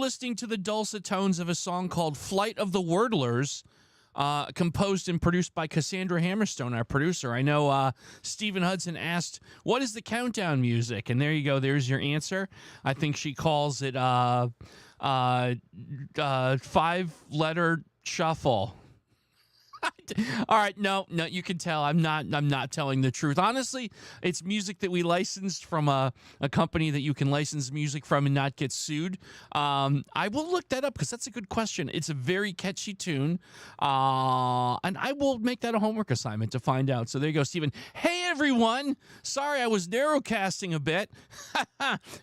listening to the dulcet tones of a song called Flight of the Wordlers, composed and produced by Cassandra Hammerstone, our producer. I know Stephen Hudson asked, what is the countdown music? And there you go. There's your answer. I think she calls it 5-letter shuffle. All right, no, you can tell I'm not telling the truth. Honestly, it's music that we licensed from a company that you can license music from and not get sued. I will look that up because that's a good question. It's a very catchy tune, and I will make that a homework assignment to find out. So there you go, Stephen. Hey, everyone. Sorry I was narrowcasting a bit.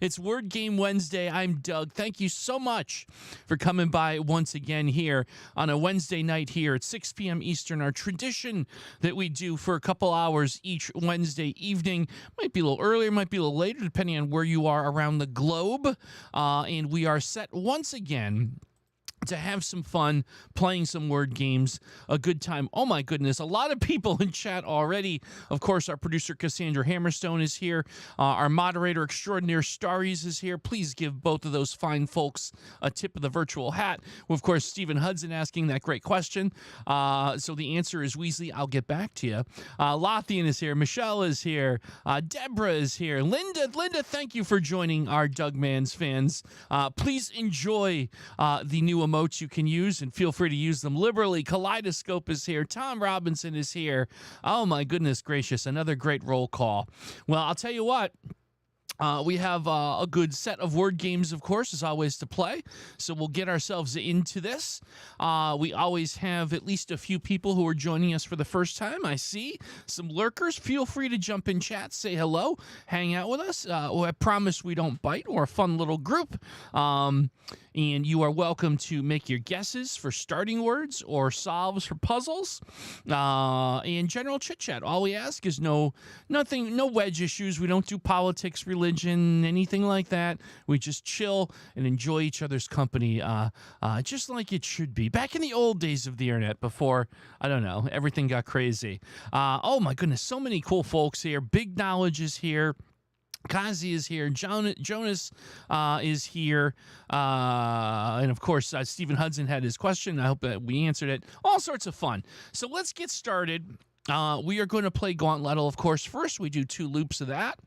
It's Word Game Wednesday. I'm Doug. Thank you so much for coming by once again here on a Wednesday night here at 6 p.m. Eastern, our tradition that we do for a couple hours each Wednesday evening. Might be a little earlier, might be a little later, depending on where you are around the globe. And we are set once again to have some fun, playing some word games, a good time. Oh my goodness, a lot of people in chat already. Of course, our producer Cassandra Hammerstone is here. Our moderator extraordinaire Starries is here. Please give both of those fine folks a tip of the virtual hat. Well, of course, Stephen Hudson asking that great question. So the answer is Weasley. I'll get back to you. Lothian is here. Michelle is here. Deborah is here. Linda, thank you for joining our Doug Mans fans. Please enjoy the new emotes you can use, and feel free to use them liberally. Kaleidoscope is here. Tom Robinson is here. Oh my goodness gracious, another great roll call. Well, I'll tell you what. We have a good set of word games, of course, as always, to play. So we'll get ourselves into this. We always have at least a few people who are joining us for the first time. I see some lurkers. Feel free to jump in chat, say hello, hang out with us. I promise we don't bite. We're a fun little group. And you are welcome to make your guesses for starting words or solves for puzzles. And general chit-chat. All we ask is no wedge issues. We don't do politics, religion, anything like that. We just chill and enjoy each other's company, just like it should be. Back in the old days of the internet, before, I don't know, everything got crazy. Oh my goodness, so many cool folks here. Big Knowledge is here. Kazi is here. Jonas is here. And, of course, Stephen Hudson had his question. I hope that we answered it. All sorts of fun. So let's get started. We are going to play Gauntlettle, of course. First, we do 2 loops of that.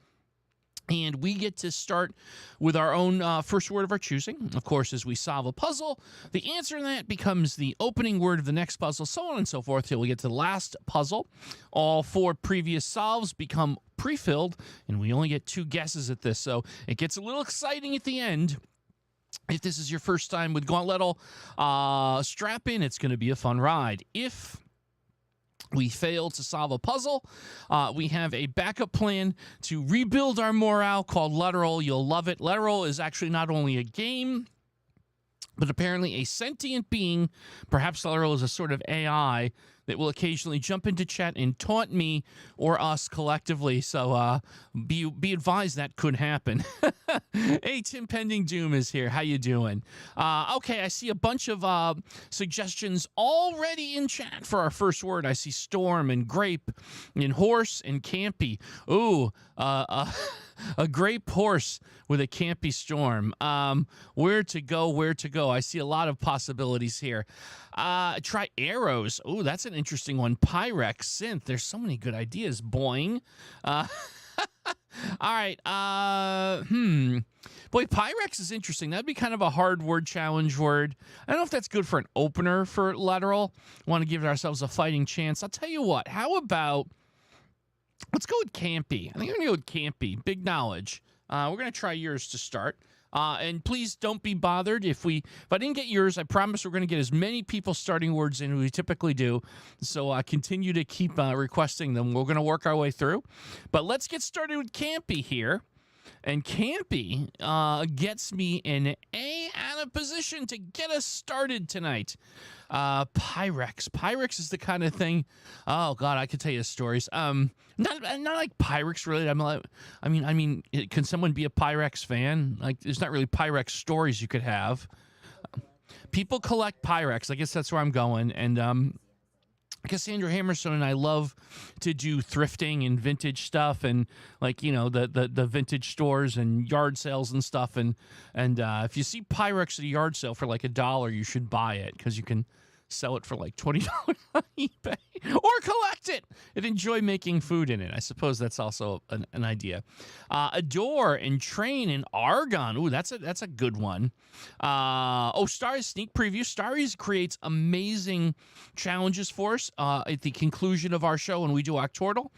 And we get to start with our own first word of our choosing. Of course, as we solve a puzzle, the answer to that becomes the opening word of the next puzzle, so on and so forth, till we get to the last puzzle. All 4 previous solves become pre-filled, and we only get 2 guesses at this, so it gets a little exciting at the end. If this is your first time with Gauntlettle, strap in. It's going to be a fun ride. If we fail to solve a puzzle, we have a backup plan to rebuild our morale called Letteral. You'll love it. Letteral is actually not only a game, but apparently a sentient being. Perhaps Letteral is a sort of AI that will occasionally jump into chat and taunt me or us collectively. So be advised that could happen. Hey, Tim Pending Doom is here. How you doing? Okay, I see a bunch of suggestions already in chat for our first word. I see storm and grape and horse and campy. Ooh, a grape horse with a campy storm. Where to go? I see a lot of possibilities here. Try arrows. Oh, that's an interesting one. Pyrex, synth. There's so many good ideas. Boing. All right. Boy, Pyrex is interesting. That'd be kind of a hard word challenge word. I don't know if that's good for an opener for Letteral. Want to give ourselves a fighting chance. I'll tell you what. How about, let's go with campy. I think I'm going to go with campy. Big Knowledge. We're going to try yours to start. And please don't be bothered if I didn't get yours. I promise we're going to get as many people starting words in as we typically do. So continue to keep requesting them. We're going to work our way through. But let's get started with campy here. And campy gets me an A out of position to get us started tonight. Pyrex. Pyrex is the kind of thing. Oh God, I could tell you stories. Not like Pyrex really. I mean, can someone be a Pyrex fan? Like, there's not really Pyrex stories you could have. People collect Pyrex. I guess that's where I'm going. And Cassandra Hammerstone and I love to do thrifting and vintage stuff, and like, you know, the vintage stores and yard sales and stuff. And if you see Pyrex at a yard sale for like $1, you should buy it, because you can sell it for like $20 on eBay, or collect it and enjoy making food in it. I suppose that's also an idea. Adore and Train and Argon. Ooh, that's a good one. Starry's sneak preview. Starry's creates amazing challenges for us at the conclusion of our show when we do Octordle.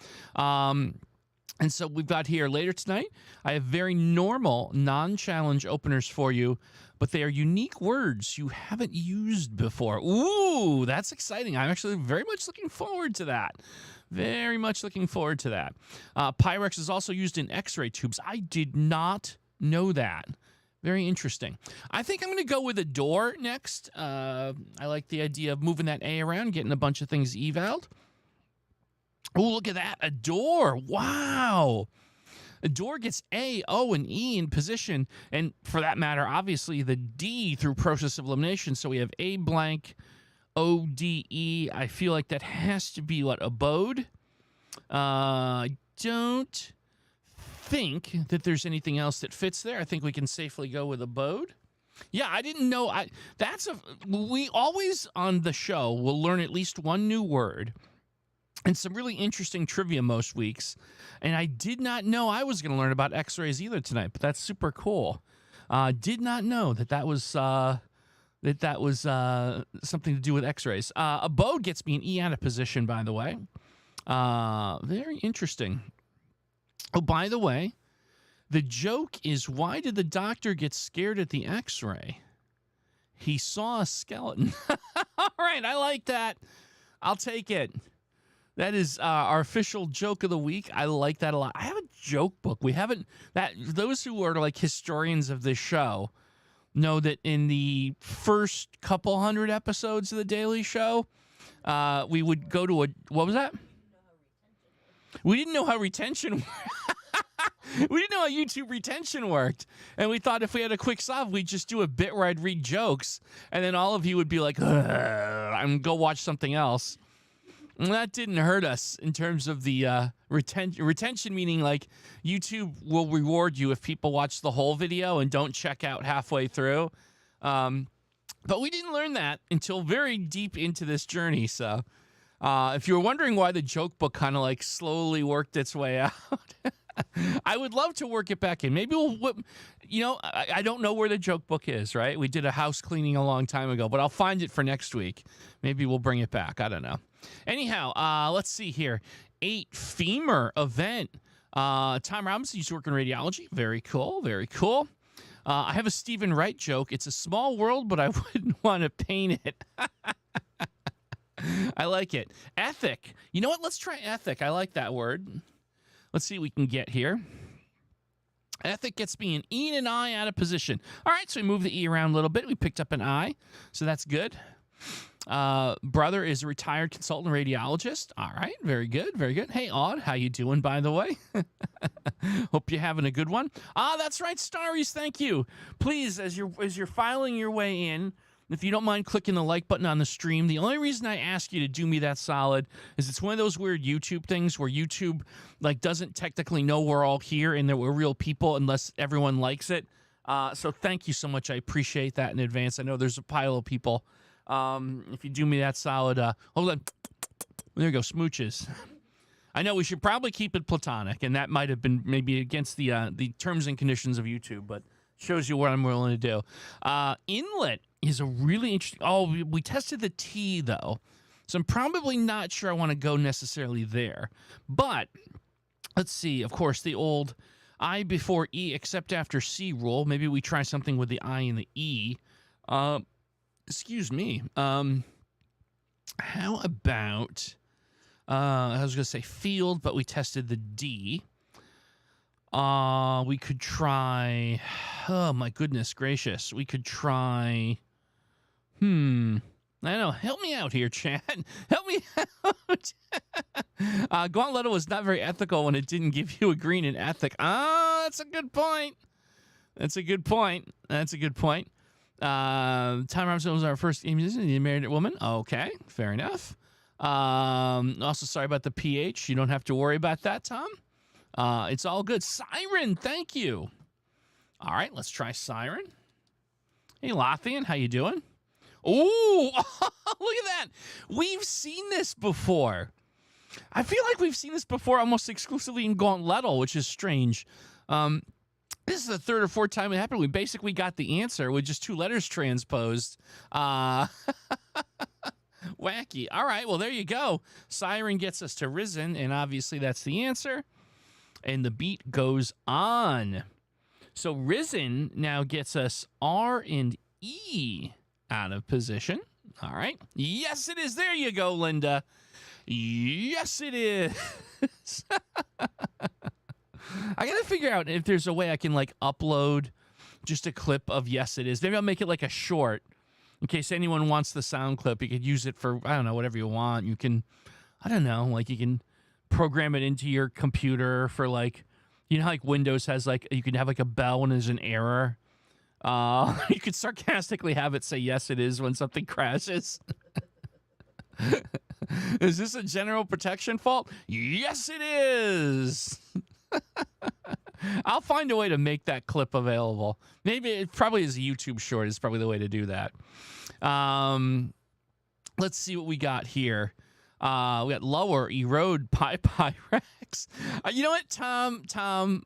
And so we've got here later tonight, I have very normal, non-challenge openers for you, but they are unique words you haven't used before. Ooh, that's exciting. I'm actually very much looking forward to that. Very much looking forward to that. Pyrex is also used in X-ray tubes. I did not know that. Very interesting. I think I'm going to go with Adore next. I like the idea of moving that A around, getting a bunch of things evaled. Oh, look at that. Adore. Wow. Adore gets A, O, and E in position. And for that matter, obviously, the D through process of elimination. So we have A blank, O, D, E. I feel like that has to be, what, abode? I don't think that there's anything else that fits there. I think we can safely go with abode. Yeah, I didn't know. We always on the show will learn at least one new word and some really interesting trivia most weeks. And I did not know I was going to learn about X-rays either tonight, but that's super cool. Did not know that was something to do with X-rays. Abode gets me an E out of position, by the way. Very interesting. Oh, by the way, the joke is, why did the doctor get scared at the X-ray? He saw a skeleton. All right, I like that. I'll take it. That is our official joke of the week. I like that a lot. I have a joke book. We haven't that. Those who are like historians of this show know that in the first couple hundred episodes of the Daily Show, we would go to what was that? We didn't know how retention. We didn't know how YouTube retention worked, and we thought if we had a quick solve, we'd just do a bit where I'd read jokes, and then all of you would be like, and go watch something else. And that didn't hurt us in terms of the retention, meaning like YouTube will reward you if people watch the whole video and don't check out halfway through. But we didn't learn that until very deep into this journey. So if you were wondering why the joke book kind of like slowly worked its way out, I would love to work it back in. Maybe we'll, I don't know where the joke book is, right? We did a house cleaning a long time ago, but I'll find it for next week. Maybe we'll bring it back. I don't know. Anyhow, let's see here. 8 femur event. Tom Robinson used to work in radiology. Very cool. Very cool. I have a Stephen Wright joke. It's a small world, but I wouldn't want to paint it. I like it. Ethic. You know what? Let's try ethic. I like that word. Let's see what we can get here. Ethic gets me an E and an I out of position. All right, so we moved the E around a little bit. We picked up an I, so that's good. Brother is a retired consultant radiologist. All right, very good, very good. Hey, Odd, how you doing, by the way? Hope you're having a good one. That's right, Starries, thank you. Please, as you're filing your way in, if you don't mind clicking the like button on the stream, the only reason I ask you to do me that solid is it's one of those weird YouTube things where YouTube like doesn't technically know we're all here and that we're real people unless everyone likes it. So thank you so much. I appreciate that in advance. I know there's a pile of people. If you do me that solid, hold on. There you go, smooches. I know we should probably keep it platonic, and that might have been maybe against the terms and conditions of YouTube, but shows you what I'm willing to do. Inlet is a really interesting. Oh, we tested the T though, so I'm probably not sure I want to go necessarily there. But let's see. Of course, the old I before E except after C rule. Maybe we try something with the I and the E. Excuse me. How about? I was going to say field, but we tested the D. We could try. Oh my goodness gracious! We could try. I don't know. Help me out here, Chad. Help me out. Gauntlet was not very ethical when it didn't give you a green in ethic. That's a good point. That's a good point. That's a good point. Tom Robinson was our first musician, the married woman. Okay, fair enough. Also, sorry about the PH. You don't have to worry about that, Tom. It's all good. Siren, thank you. All right, let's try Siren. Hey, Lothian, how you doing? Ooh, look at that. We've seen this before. I feel like we've seen this before almost exclusively in Gauntlettle, which is strange. This is the third or fourth time it happened. We basically got the answer with just 2 letters transposed. Wacky. All right, well, there you go. Siren gets us to Risen, and obviously that's the answer. And the beat goes on. So Risen now gets us R and E out of position. All right. Yes, it is. There you go, Linda. Yes, it is. I got to figure out if there's a way I can, like, upload just a clip of Yes, it is. Maybe I'll make it like a short. In case anyone wants the sound clip, you could use it for, I don't know, whatever you want. You can, I don't know, like you can program it into your computer for like, you know, like Windows has like, you can have like a bell when there's an error. You could sarcastically have it say, yes, it is when something crashes. Is this a general protection fault? Yes, it is. I'll find a way to make that clip available. Maybe it probably is a YouTube short is probably the way to do that. Let's see what we got here. We got lower, erode, Pyrex. You know what, Tom,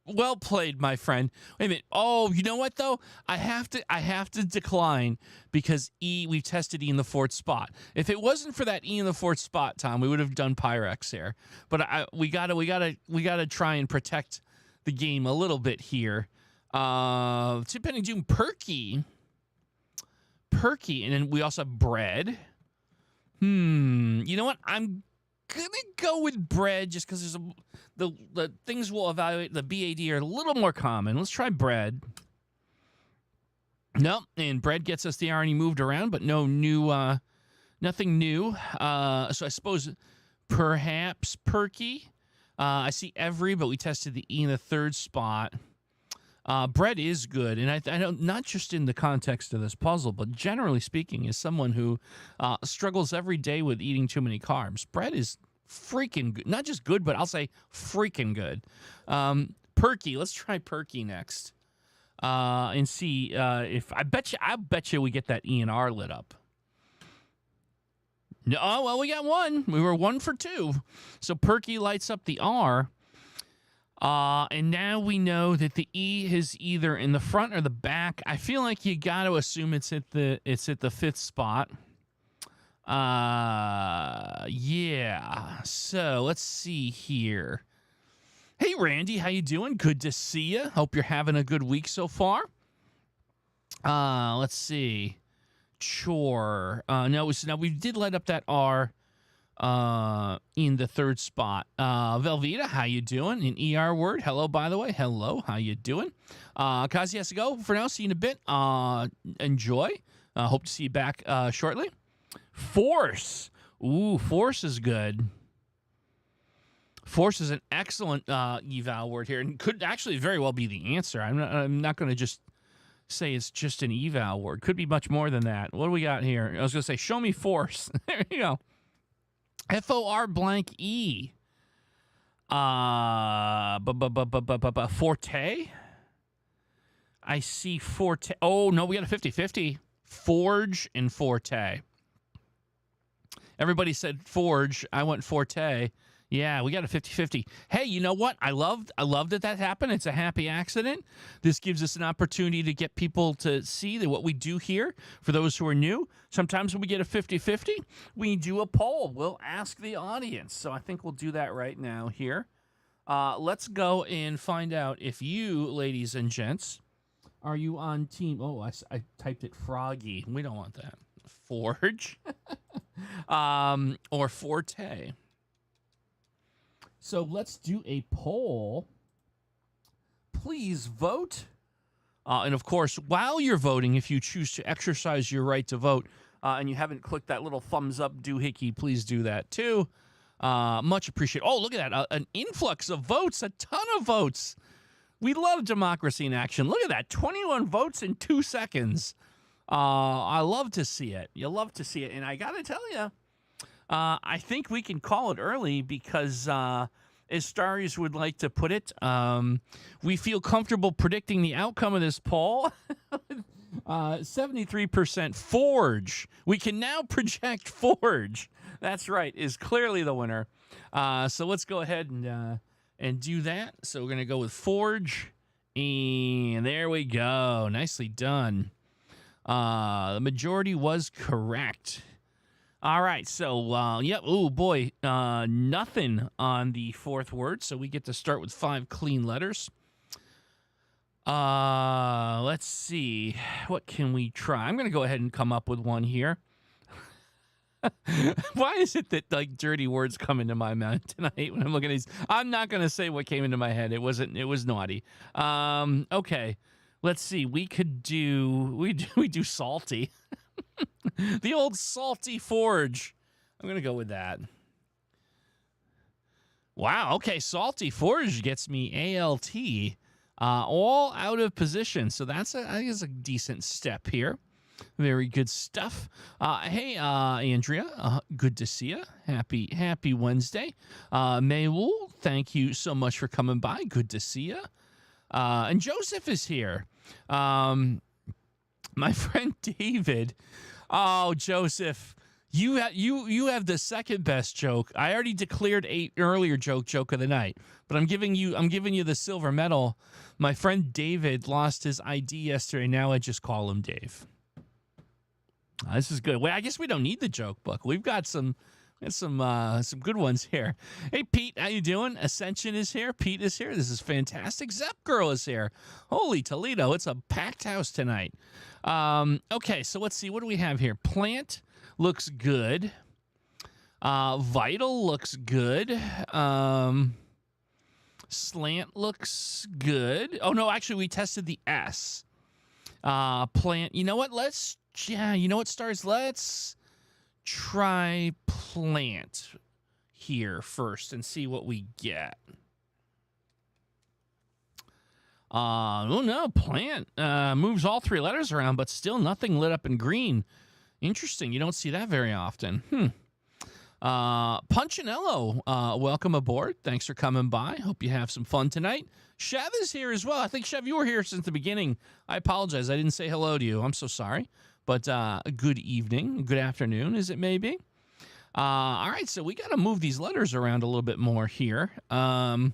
well played, my friend. Wait a minute. Oh, you know what though? I have to decline because E, we've tested E in the 4th spot. If it wasn't for that E in the 4th spot, Tom, we would have done Pyrex here. But we gotta try and protect the game a little bit here. Depending Doom Perky, and then we also have bread. You know what? I'm gonna go with bread just because there's the things we'll evaluate. The BAD are a little more common. Let's try bread. Nope, and bread gets us the R and E moved around, but no new, nothing new. So I suppose perhaps Perky. I see every, but we tested the E in the 3rd spot. Bread is good, and I don't, not just in the context of this puzzle, but generally speaking, as someone who struggles every day with eating too many carbs, bread is freaking good. Not just good, but I'll say freaking good. Perky, let's try Perky next, and see if I bet you we get that E and R lit up. No, well, we got 1. We were 1 for 2, so Perky lights up the R. And now we know that the E is either in the front or the back. I feel like you got to assume it's at the 5th spot. Yeah. So let's see here. Hey, Randy, how you doing? Good to see you. Hope you're having a good week so far. Let's see. Chore. No, we did light up that R. In the 3rd spot. Velveeta, how you doing? An ER word. Hello, by the way. Hello, how you doing? Kazi has to go for now. See you in a bit. Enjoy. Hope to see you back shortly. Force. Ooh, force is good. Force is an excellent eval word here, and could actually very well be the answer. I'm not going to just say it's just an eval word. Could be much more than that. What do we got here? I was going to say, show me force. There you go. FOR blank E. Forte. I see Forte. Oh, no, we got a 50-50. Forge and Forte. Everybody said Forge. I went Forte. Yeah, we got a 50-50. Hey, you know what? I loved that happened. It's a happy accident. This gives us an opportunity to get people to see that what we do here, for those who are new, sometimes when we get a 50-50, we do a poll. We'll ask the audience. So I think we'll do that right now here. Let's go and find out if you, ladies and gents, are you on team... Oh, I typed it Froggy. We don't want that. Forge. Or Forte. So let's do a poll. Please vote. And of course, while you're voting, if you choose to exercise your right to vote and you haven't clicked that little thumbs up doohickey, please do that too. Much appreciated. Oh, look at that. An influx of votes, a ton of votes. We love democracy in action. Look at that. 21 votes in 2 seconds. I love to see it. You love to see it. And I got to tell you, I think we can call it early because, as Stars would like to put it, we feel comfortable predicting the outcome of this poll. 73% Forge. We can now project Forge. That's right, is clearly the winner. So let's go ahead and do that. So we're going to go with Forge. And there we go. Nicely done. The majority was correct. All right, so, yep, oh, boy, nothing on the fourth word, so we get to start with 5 clean letters. Let's see, what can we try? I'm going to go ahead and come up with one here. Why is it that, like, dirty words come into my mouth tonight when I'm looking at these? I'm not going to say what came into my head. It was naughty. Okay, let's see, we do salty. The old salty Forge. I'm going to go with that. Wow, okay, salty Forge gets me ALT, all out of position. So I think it's a decent step here. Very good stuff. Hey, Andrea, good to see you. Happy Wednesday. Maywool, thank you so much for coming by. Good to see you. And Joseph is here. My friend David. Oh, Joseph, you have the second best joke. I already declared a earlier joke of the night, but I'm giving you the silver medal. My friend David lost his ID yesterday. Now I just call him Dave. This is good. Wait, I guess we don't need the joke book. We've got some good ones here. Hey, Pete, how you doing? Ascension is here. Pete is here. This is fantastic. Zep Girl is here. Holy Toledo, it's a packed house tonight. Okay, so let's see. What do we have here? Plant looks good. Vital looks good. Slant looks good. Oh, no, actually, we tested the S. Plant. You know what? Stars? Let's try plant here first and see what we get. Oh no, plant moves all 3 letters around, but still nothing lit up in green. Interesting. You don't see that very often. Punchinello, welcome aboard. Thanks for coming by. Hope you have some fun tonight. Chev is here as well. I think, Chev, you were here since the beginning. I apologize. I didn't say hello to you. I'm so sorry. But good evening, good afternoon, as it may be. All right, so we got to move these letters around a little bit more here. Let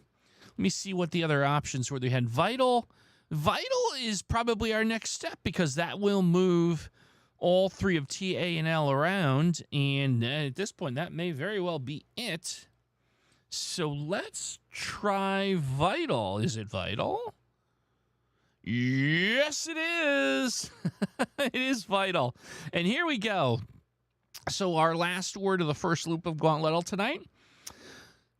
me see what the other options were. They had Vital. Vital is probably our next step because that will move all 3 of T, A, and L around. And at this point, that may very well be it. So let's try Vital. Is it Vital? Yes, it is. It is Vital. And here we go. So our last word of the first loop of Gauntlet tonight.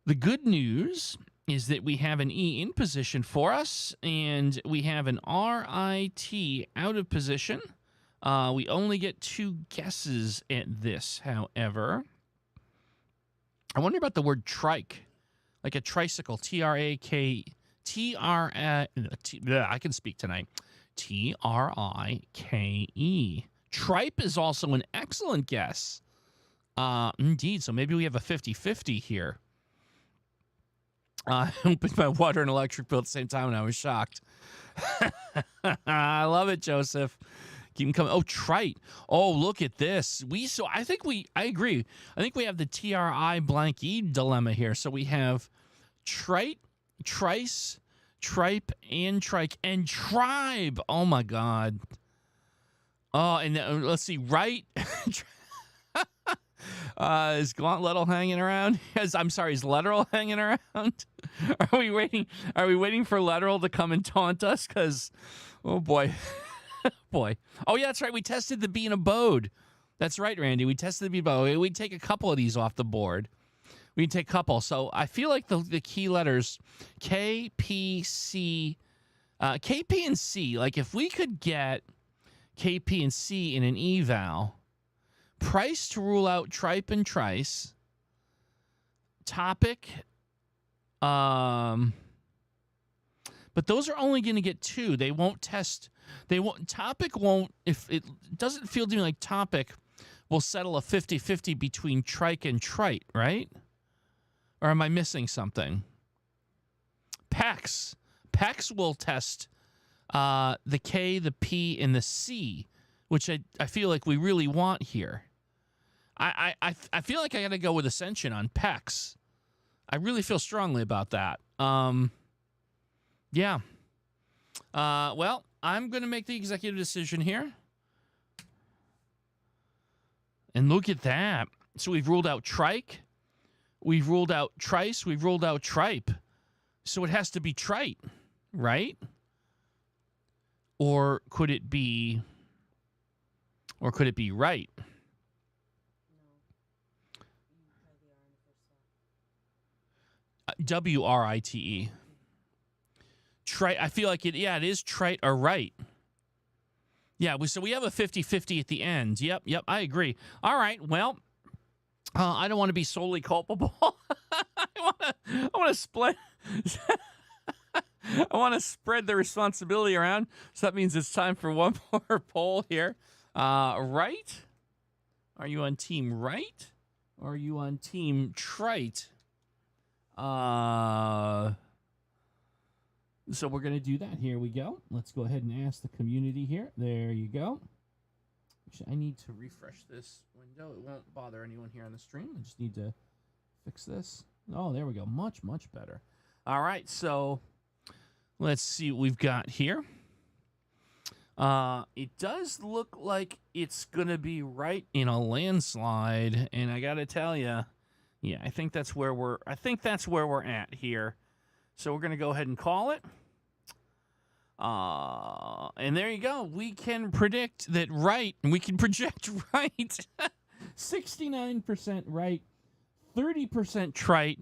The good news is that we have an E in position for us, and we have an RIT out of position. We only get 2 guesses at this, however. I wonder about the word trike, like a tricycle, T-R-A-K, I can speak tonight. T-R-I-K-E. Tripe is also an excellent guess. Indeed, so maybe we have a 50-50 here. I opened my water and electric bill at the same time, and I was shocked. I love it, Joseph. Keep them coming. Oh, trite. Oh, look at this. I agree. I think we have the T-R-I blank E dilemma here. So we have trite, trice, tripe, and trike, and tribe. Oh, my God. Oh, and let's see. Right. Is Gauntlet hanging around? I'm sorry, is Letteral hanging around? Are we waiting for Letteral to come and taunt us? Because, oh, boy. Boy. Oh, yeah, that's right. We tested the bean abode. That's right, Randy. We tested the bean abode. We'd take a couple of these off the board. We'd take a couple. So I feel like the key letters K, P, C, K, P, and C. Like if we could get K, P, and C in an eval, price to rule out tripe and trice, topic, but those are only going to get 2. They won't test. Topic won't, if it doesn't feel to me like topic we'll settle a 50-50 between trike and trite, right? Or am I missing something? PEX. PEX will test the K, the P, and the C, which I feel like we really want here. I feel like I got to go with Ascension on PEX. I really feel strongly about that. Yeah. Well, I'm going to make the executive decision here. And look at that. So we've ruled out trike. We've ruled out trice. We've ruled out tripe. So it has to be trite, right? Or could it be right? WRITE. Trite. I feel like it is trite or right. Yeah, so we have a 50-50 at the end. Yep, I agree. All right, well, I don't want to be solely culpable. I want to split. I want to spread the responsibility around. So that means it's time for one more poll here. Right? Are you on team right? Or are you on team trite? So we're going to do that. Here we go. Let's go ahead and ask the community here. There you go. Actually, I need to refresh this window. It won't bother anyone here on the stream. I just need to fix this. Oh, there we go. Much, much better. All right, so let's see what we've got here. It does look like it's going to be right in a landslide, and I got to tell you, yeah, I think that's where we're at here. So we're going to go ahead and call it. And there you go. We can predict that right, and we can project right. 69% right, 30% trite,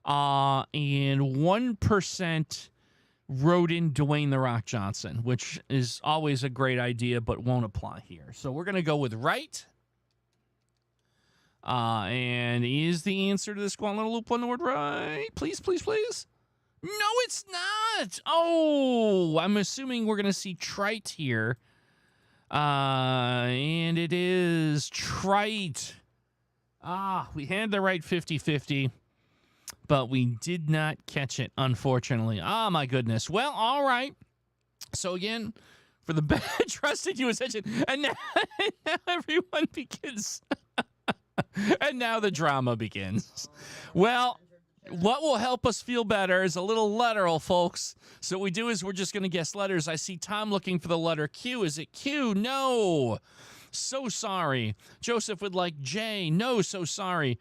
and 1% wrote in Dwayne The Rock Johnson, which is always a great idea, but won't apply here. So we're going to go with right. And is the answer to this Squat Little Loop on the word right? Please, please, please. No, it's not. Oh, I'm assuming we're going to see trite here. And it is trite. We had the right 50-50, but we did not catch it, unfortunately. Oh, my goodness. Well, all right. So, again, for the trusted you attention, and now everyone begins. And now the drama begins. Well, what will help us feel better is a little letteral, folks. So what we do is we're just going to guess letters. I see Tom looking for the letter Q. Is it Q? No. So sorry. Joseph would like J. No, so sorry.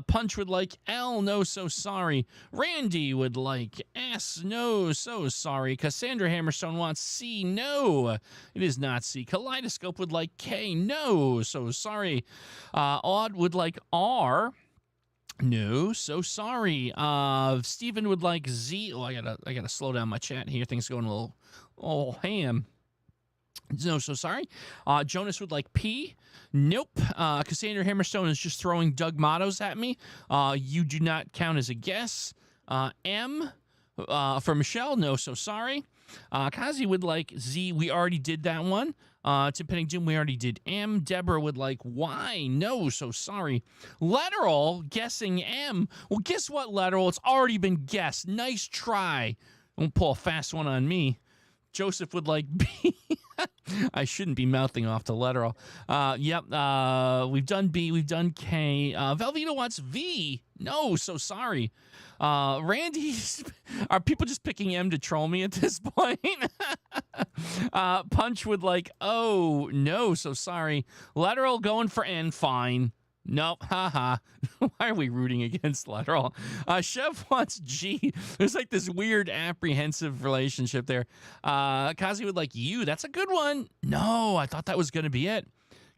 Punch would like L. No, so sorry. Randy would like S. No, so sorry. Cassandra Hammerstone wants C. No, it is not C. Kaleidoscope would like K. No, so sorry. Odd would like R. No, so sorry. Stephen would like Z. Oh, I gotta slow down my chat here. Things going a little ham. No, so sorry. Jonas would like P. Nope. Cassandra Hammerstone is just throwing Doug mottos at me. You do not count as a guess. M for Michelle. No, so sorry. Kazi would like Z. We already did that one. Tim Pennington, we already did M. Deborah would like Y. No, so sorry. Letteral, guessing M. Well, guess what, Letteral? It's already been guessed. Nice try. Don't pull a fast one on me. Joseph would like B. I shouldn't be mouthing off to letteral. Yep. We've done B. We've done K. Velveeta wants V. No, so sorry. Randy, are people just picking M to troll me at this point? Punch would like O. No, so sorry. Letteral going for N. Fine. Nope, haha. Why are we rooting against letteral? Chev wants G. There's like this weird apprehensive relationship there. Kazi would like U. That's a good one. No, I thought that was going to be it.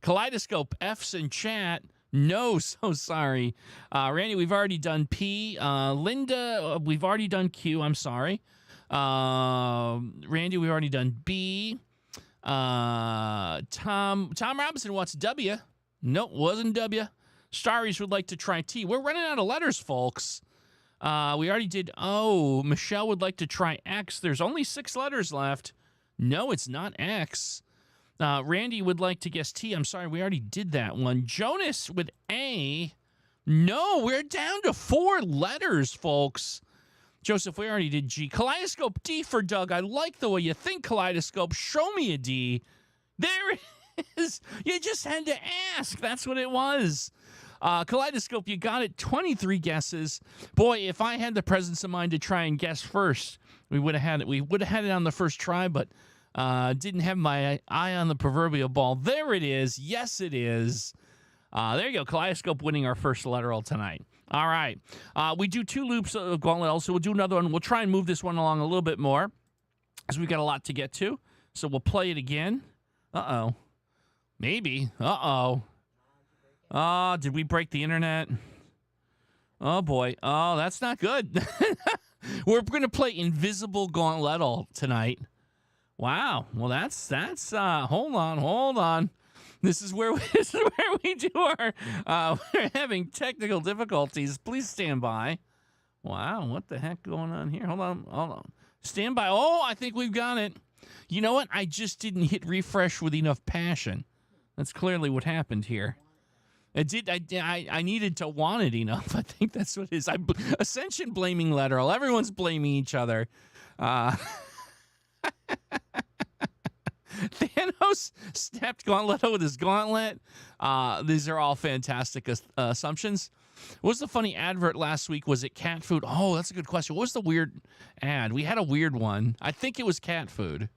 Kaleidoscope, F's in chat. No, so sorry. Randy, we've already done P. Linda, we've already done Q. I'm sorry. Randy, we've already done B. Tom Robinson wants W. Nope, wasn't W. Starries would like to try T. We're running out of letters, folks. We already did O. Michelle would like to try X. There's only 6 letters left. No, it's not X. Randy would like to guess T. I'm sorry, we already did that one. Jonas with A. No, we're down to 4 letters, folks. Joseph, we already did G. Kaleidoscope, D for Doug. I like the way you think, Kaleidoscope. Show me a D. There it is. You just had to ask. That's what it was. Kaleidoscope, you got it. 23 guesses. Boy, if I had the presence of mind to try and guess first, we would have had it. We would have had it on the first try, but didn't have my eye on the proverbial ball. There it is. Yes, it is. There you go. Kaleidoscope winning our first letteral tonight. All right. We do 2 loops of Gauntlet L, so we'll do another one. We'll try and move this one along a little bit more because we've got a lot to get to. So we'll play it again. Uh-oh. Maybe. Uh-oh. Did we break the internet? Oh, boy. Oh, that's not good. We're going to play Invisible Gauntlet tonight. Wow. Well, that's hold on. This is where we do our, we're having technical difficulties. Please stand by. Wow. What the heck going on here? Hold on. Stand by. Oh, I think we've got it. You know what? I just didn't hit refresh with enough passion. That's clearly what happened here. I needed to want it enough. I think that's what it is. Ascension blaming Letteral. Everyone's blaming each other. Thanos snapped Gauntlet with his gauntlet. These are all fantastic assumptions. What was the funny advert last week? Was it cat food? Oh, that's a good question. What was the weird ad? We had a weird one. I think it was cat food.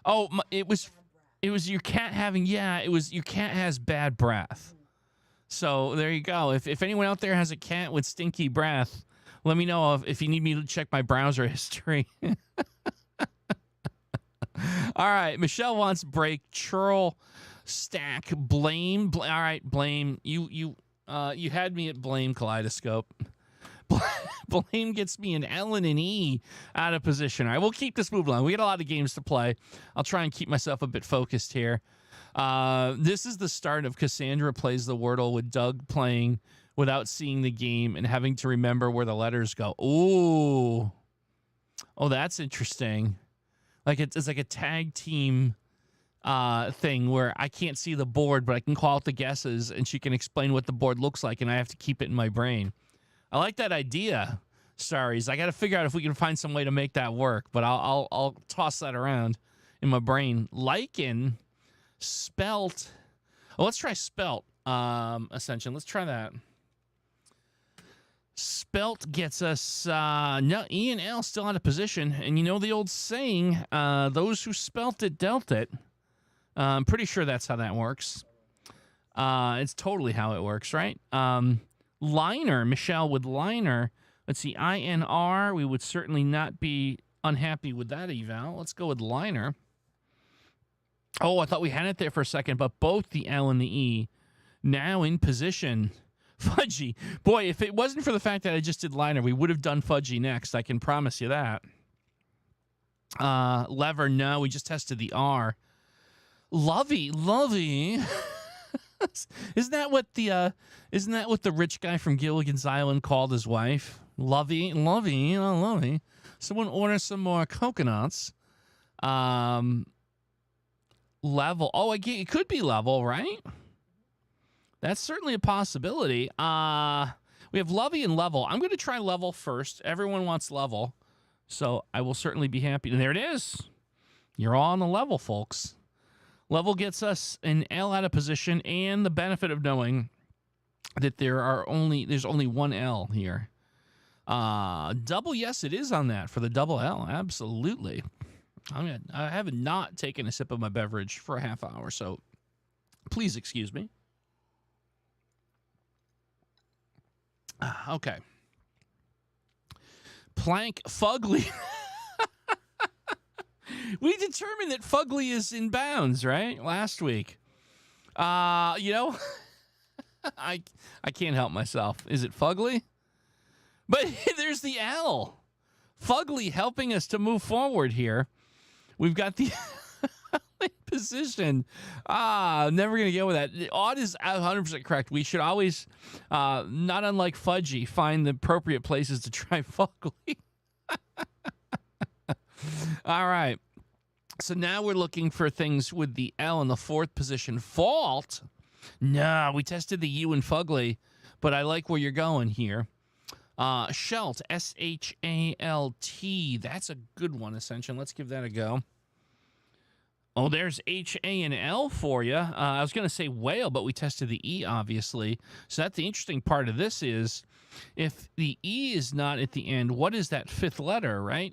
Oh, it was your cat having, it was your cat has bad breath. So there you go. If anyone out there has a cat with stinky breath, let me know if you need me to check my browser history. All right. Michelle wants break. Churl, stack, blame. All right, blame. You had me at blame, Kaleidoscope. Blame gets me an L and an E out of position. All right, we'll keep this moving on. We got a lot of games to play. I'll try and keep myself a bit focused here. This is the start of Cassandra Plays the Wordle with Doug playing without seeing the game and having to remember where the letters go. Ooh. Oh, that's interesting. Like it's like a tag team thing where I can't see the board, but I can call out the guesses and she can explain what the board looks like and I have to keep it in my brain. I like that idea, Starries. I got to figure out if we can find some way to make that work, but I'll toss that around in my brain. Lichen, spelt. Oh, let's try spelt. Ascension. Let's try that. Spelt gets us no E and L still out of position, and you know the old saying, those who spelt it dealt it. I'm pretty sure that's how that works. It's totally how it works, right? Liner, Michelle with liner. Let's see, INR. We would certainly not be unhappy with that eval. Let's go with liner. Oh, I thought we had it there for a second, but both the L and the E now in position. Fudgy. Boy, if it wasn't for the fact that I just did liner, we would have done Fudgy next. I can promise you that. Lever, no, we just tested the R. Lovey. Isn't that what the rich guy from Gilligan's Island called his wife? Lovey. Someone order some more coconuts. Level. Oh, it could be level, right? That's certainly a possibility. We have Lovey and level. I'm going to try level first. Everyone wants level, so I will certainly be happy. And there it is. You're all on the level, folks. Level gets us an L out of position and the benefit of knowing that there's only one L here. Double, yes, it is on that for the double L. Absolutely. I have not taken a sip of my beverage for a half hour, so please excuse me. Okay. Plank Fugly. We determined that Fugly is in bounds, right? Last week. I can't help myself. Is it Fugly? But there's the L. Fugly helping us to move forward here. We've got the position. Never going to go with that. Odd is 100% correct. We should always, not unlike Fudgy, find the appropriate places to try Fugly. All right. So now we're looking for things with the L in the fourth position. Fault? No, we tested the U in fugly, but I like where you're going here. Shalt, S-H-A-L-T. That's a good one, Ascension. Let's give that a go. Oh, there's H-A and L for you. I was going to say whale, but we tested the E, obviously. So that's the interesting part of this is if the E is not at the end, what is that fifth letter, right?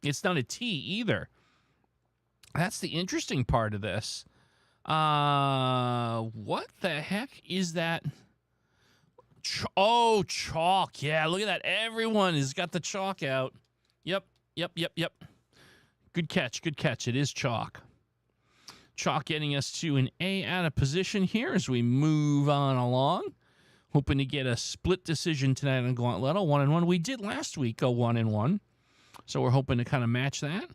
It's not a T either. That's the interesting part of this. What the heck is that? Oh, chalk. Yeah, look at that. Everyone has got the chalk out. Yep. Good catch. It is chalk. Chalk getting us to an A out of position here as we move on along. Hoping to get a split decision tonight on Gauntlet. 1-1. We did last week go 1-1. So we're hoping to kind of match that.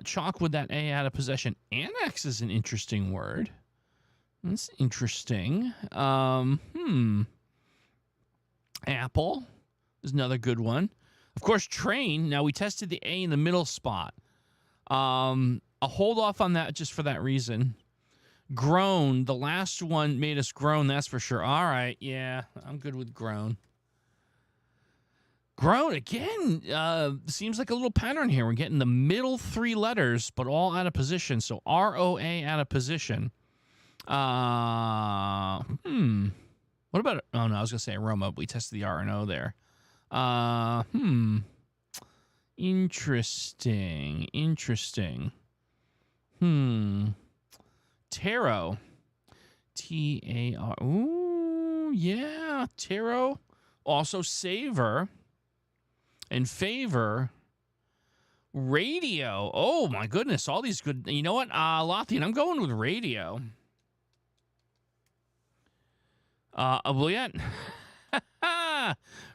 Chalk with that A out of possession. Annex is an interesting word. That's interesting. Apple is another good one. Of course, train. Now, we tested the A in the middle spot. I'll hold off on that just for that reason. Groan. The last one made us groan, that's for sure. All right. Yeah, I'm good with groan. Grown again. Seems like a little pattern here. We're getting the middle three letters, but all out of position. So R-O-A out of position. What about? Oh no, I was gonna say aroma. But we tested the R and O there. Interesting. Tarot. T-A-R. Ooh, yeah, tarot. Also savor. And favor, radio. Oh, my goodness. All these good. You know what, Lothian, I'm going with radio. Well, yeah.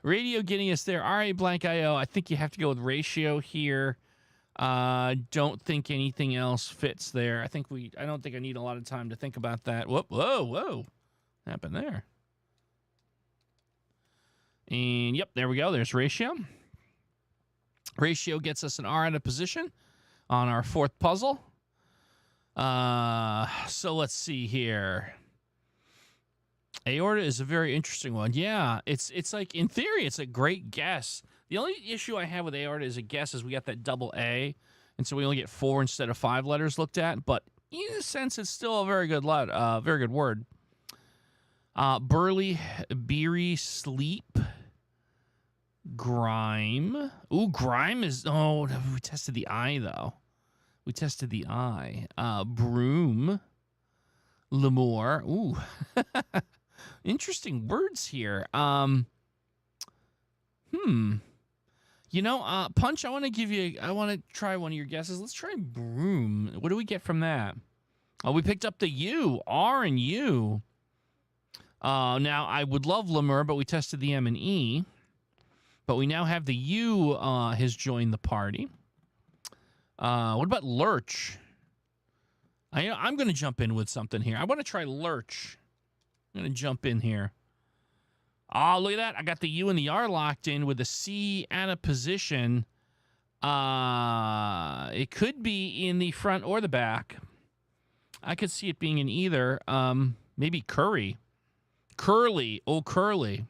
Radio getting us there. R-A blank I-O. I think you have to go with ratio here. Don't think anything else fits there. I don't think I need a lot of time to think about that. Whoa. What happened there? And, yep, there we go. There's ratio. Ratio gets us an R out of position on our fourth puzzle. So let's see here. Aorta is a very interesting one. Yeah, it's like, in theory, it's a great guess. The only issue I have with aorta is a guess is we got that double A, and so we only get 4 instead of 5 letters looked at. But in a sense, it's still a very good word. Burly, beery, sleep. Grime. Ooh, grime is... Oh, we tested the I, though. We tested the I. Broom. Lemur. Ooh. Interesting words here. You know, Punch, I want to try one of your guesses. Let's try broom. What do we get from that? Oh, we picked up the U. R and U. Now, I would love lemur, but we tested the M and E. But we now have the U has joined the party. What about lurch? I'm going to jump in with something here. I want to try lurch. I'm going to jump in here. Oh, look at that. I got the U and the R locked in with the C out of position. It could be in the front or the back. I could see it being in either. Maybe curry. Curly. Oh, curly.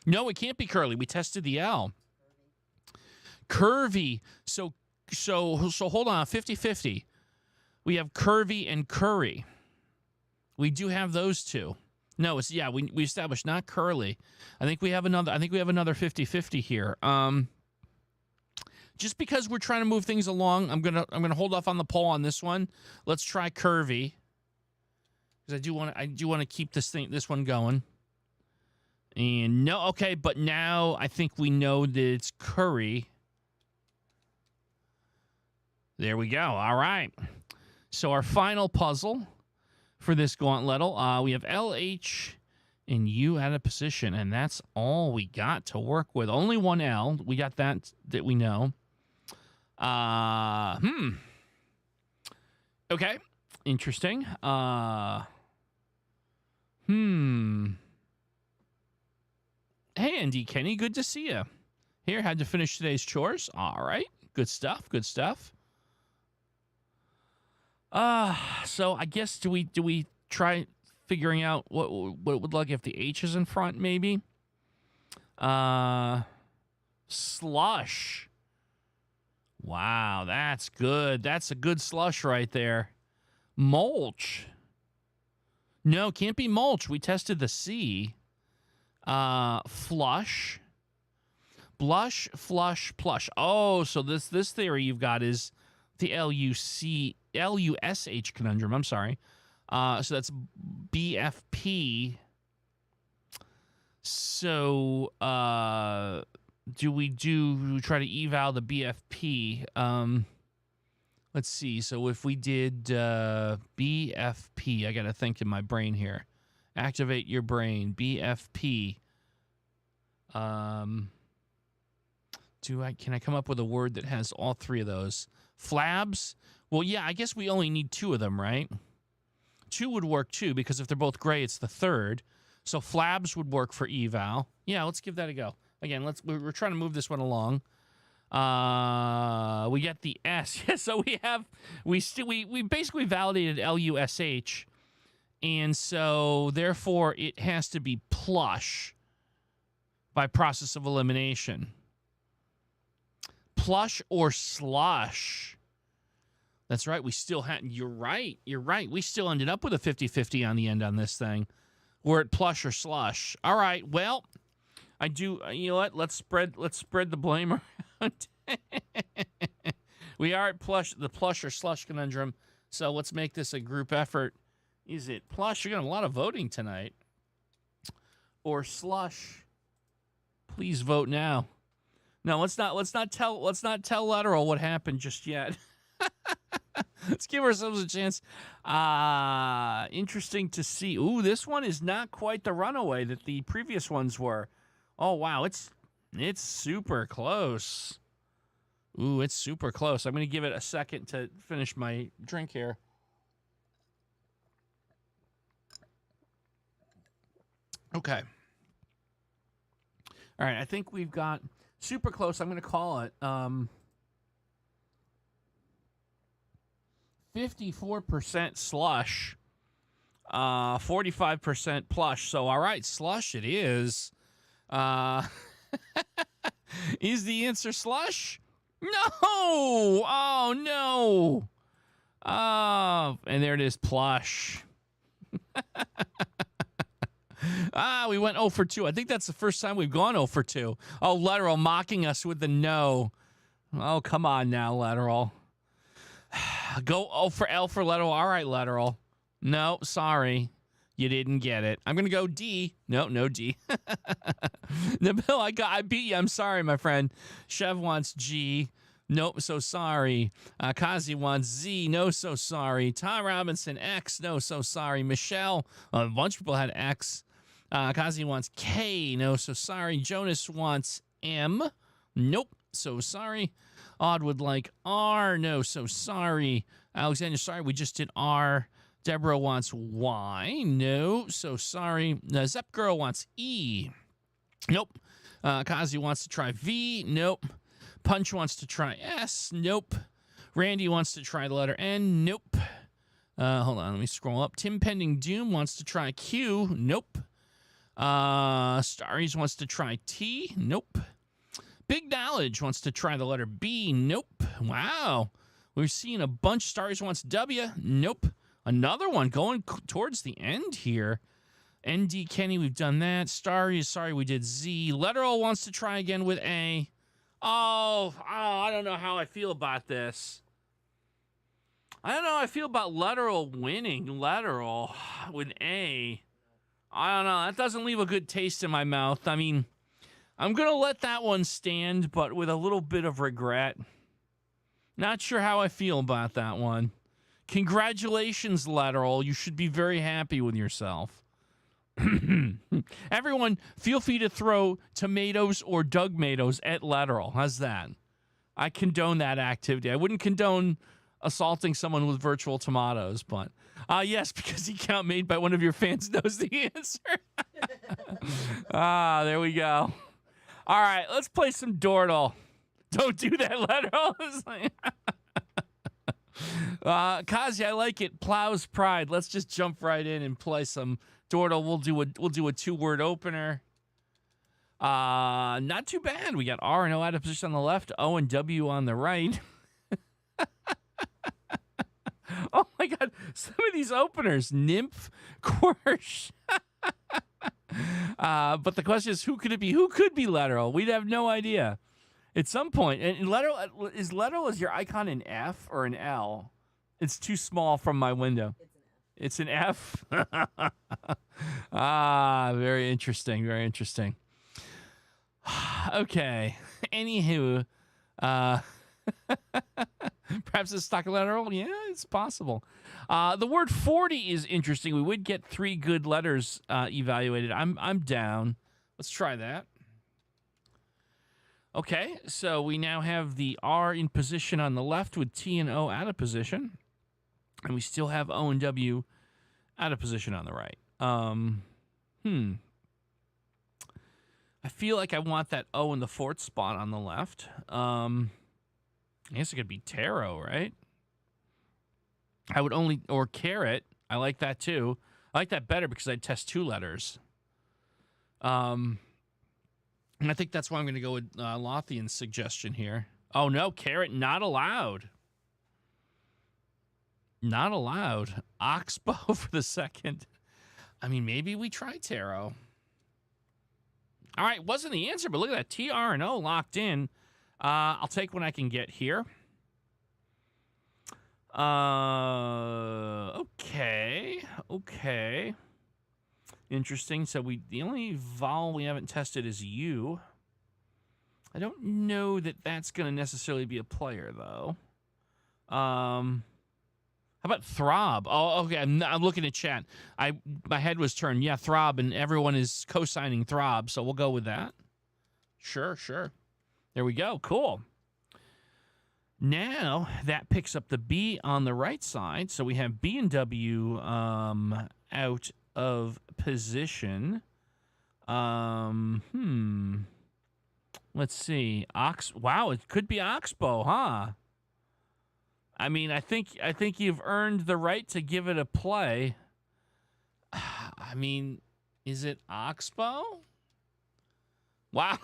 No, it can't be curly. We tested the L. Curvy. So hold on. 50-50. We have curvy and curry. We do have those two. No, it's we established not curly. I think we have another 50-50 here. Just because we're trying to move things along, I'm gonna hold off on the poll on this one. Let's try curvy. Because I do want to keep this one going. And no, okay, but now I think we know that it's curry. There we go. All right. So our final puzzle for this gauntlet, we have L, H, and U out of position, and that's all we got to work with. Only one L. We got that we know. Okay. Interesting. Hey, Andy Kenny, good to see you. Here, had to finish today's chores. All right. Good stuff. Good stuff. So I guess do we try figuring out what it would look if the H is in front, maybe? Slush. Wow, that's good. That's a good slush right there. Mulch. No, can't be mulch. We tested the C. Flush. Blush, flush, plush. Oh, so this theory you've got is the L-U-S-H conundrum. I'm sorry. So that's BFP. So do we try to eval the BFP? Let's see. So if we did BFP, I got to think in my brain here. Activate your brain. BFP. Can I come up with a word that has all three of those? Flabs? Well, yeah, I guess we only need two of them, right? Two would work too, because if they're both gray, it's the third. So flabs would work for eval. Yeah, let's give that a go. Again, we're trying to move this one along. We get the S. Yeah, so we basically validated L-U-S-H, and so therefore it has to be plush by process of elimination. Plush or slush. That's right. We still had. You're right. We still ended up with a 50-50 on the end on this thing. We're at plush or slush. All right. Well, I do. You know what? Let's spread the blame around. We are at the plush or slush conundrum. So let's make this a group effort. Is it plush? You're getting a lot of voting tonight. Or slush? Please vote now. No, let's not tell Lateral what happened just yet. Let's give ourselves a chance. Interesting to see. Ooh, this one is not quite the runaway that the previous ones were. Oh wow, it's super close. Ooh, it's super close. I'm gonna give it a second to finish my drink here. Okay. All right, I think we've got super close. I'm gonna call it 54% slush, 45% plush. So, all right, slush it is. Is the answer slush? No! Oh, no! Oh, and there it is, plush. We went 0 for 2. I think that's the first time we've gone 0 for 2. Oh, Lateral mocking us with the no. Oh, come on now, Lateral. Go O for L for Lateral. All right, Lateral. No, sorry. You didn't get it. I'm going to go D. No D. Nabil, I beat you. I'm sorry, my friend. Chev wants G. Nope, so sorry. Kazi wants Z. No, so sorry. Tom Robinson, X. No, so sorry. Michelle, a bunch of people had X. Kazi wants K. No, so sorry. Jonas wants M. Nope, so sorry. Odd would like R. No, so sorry. Alexander, sorry, we just did R. Deborah wants Y. No, so sorry. Zep Girl wants E. Nope. Kazi wants to try V. Nope. Punch wants to try S. Nope. Randy wants to try the letter N. Nope. Hold on, let me scroll up. Tim Pending Doom wants to try Q. Nope. Starries wants to try T. Nope. Big Knowledge wants to try the letter B. Nope. Wow. We're seeing a bunch. Starries wants W. Nope. Another one going towards the end here. ND Kenny, we've done that. Starries, sorry, we did Z. Letteral wants to try again with A. Oh, I don't know how I feel about this. I don't know how I feel about Letteral winning. Letteral with A. I don't know. That doesn't leave a good taste in my mouth. I mean, I'm going to let that one stand, but with a little bit of regret. Not sure how I feel about that one. Congratulations, Letteral. You should be very happy with yourself. Everyone, feel free to throw tomatoes or Dougmatoes at Letteral. How's that? I condone that activity. I wouldn't condone assaulting someone with virtual tomatoes, but yes, because the account made by one of your fans knows the answer. There we go. All right, let's play some Dordle. Don't do that letter. Kazi, I like it. Plows pride. Let's just jump right in and play some Dordle. We'll do a 2-word opener. Not too bad. We got R and O out of position on the left, O and W on the right. Oh my God! Some of these openers, nymph, Quirsch. But the question is, who could it be? Who could be Letteral? We'd have no idea. At some point, and Letteral is your icon an F or an L? It's too small from my window. It's an F. Very interesting. Very interesting. Okay. Anywho, perhaps it's stock Letteral. Yeah, it's possible. The word 40 is interesting. We would get 3 good letters evaluated. I'm down. Let's try that. Okay, so we now have the R in position on the left with T and O out of position. And we still have O and W out of position on the right. I feel like I want that O in the 4th spot on the left. I guess it could be tarot, right? I would only, or carrot. I like that too. I like that better because I'd test 2 letters. And I think that's why I'm going to go with Lothian's suggestion here. Oh no, carrot not allowed. Not allowed. Oxbow for the second. I mean, maybe we try tarot. All right, wasn't the answer, but look at that. T, R, and O locked in. I'll take what I can get here. Okay. Interesting. So the only vowel we haven't tested is U. I don't know that that's going to necessarily be a player, though. How about throb? Oh, okay. I'm looking at chat. My head was turned. Yeah, throb, and everyone is co-signing throb, so we'll go with that. Sure. There we go. Cool. Now that picks up the B on the right side, so we have B and W out of position. Let's see. Wow, it could be Oxbow, huh? I mean, I think you've earned the right to give it a play. I mean, is it Oxbow? Wow.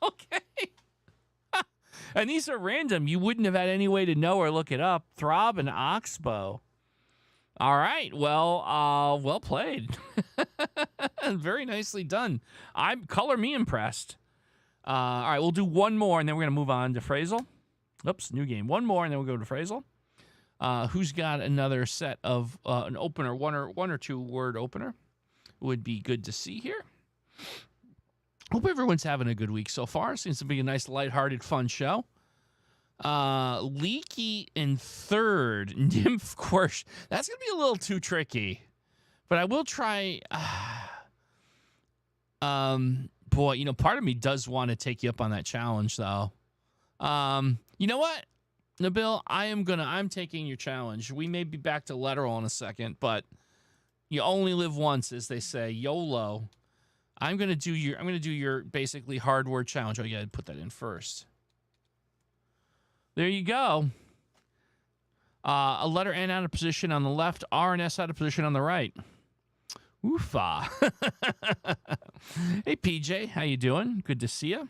Okay. And these are random. You wouldn't have had any way to know or look it up. Throb and Oxbow. All right. Well, well played. Very nicely done. Color me impressed. All right, we'll do one more, and then we're going to move on to phrasal. Oops, new game. One more, and then we'll go to phrasal. Who's got another set of an opener, one or 2 word opener? Would be good to see here. Hope everyone's having a good week so far. Seems to be a nice, lighthearted, fun show. Leaky in 3rd. Nymph Quirsch. That's going to be a little too tricky. But I will try. Boy, part of me does want to take you up on that challenge, though. You know what, Nabil? I'm taking your challenge. We may be back to Letteral in a second, but you only live once, as they say. YOLO. I'm gonna do your basically hard word challenge. Oh, you gotta put that in first. There you go. A letter N out of position on the left, R and S out of position on the right. Oofa. Hey, PJ, how you doing? Good to see you.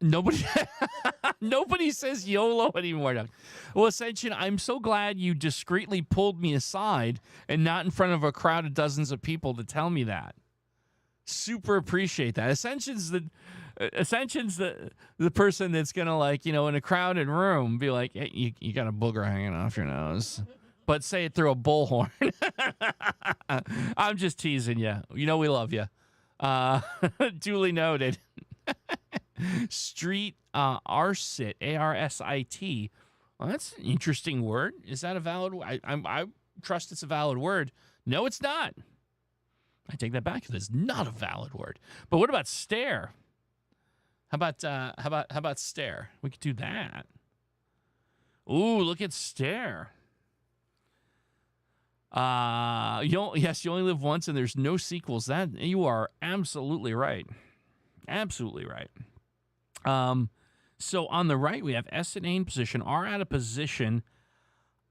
Nobody says YOLO anymore. Well, Ascension, I'm so glad you discreetly pulled me aside and not in front of a crowd of dozens of people to tell me that. Super appreciate that. Ascension's the person that's gonna in a crowded room be like, hey, you got a booger hanging off your nose, but say it through a bullhorn. I'm just teasing you. We love you. Duly noted. Street Arsit, ARSIT. Well, that's an interesting word. Is that a valid word? I trust it's a valid word. No, it's not. I take that back. It's not a valid word. But what about stare? How about stare? We could do that. Ooh, look at stare. Yes, you only live once, and there's no sequels. That you are absolutely right. Absolutely right. So on the right, we have S and A in position, R out of position.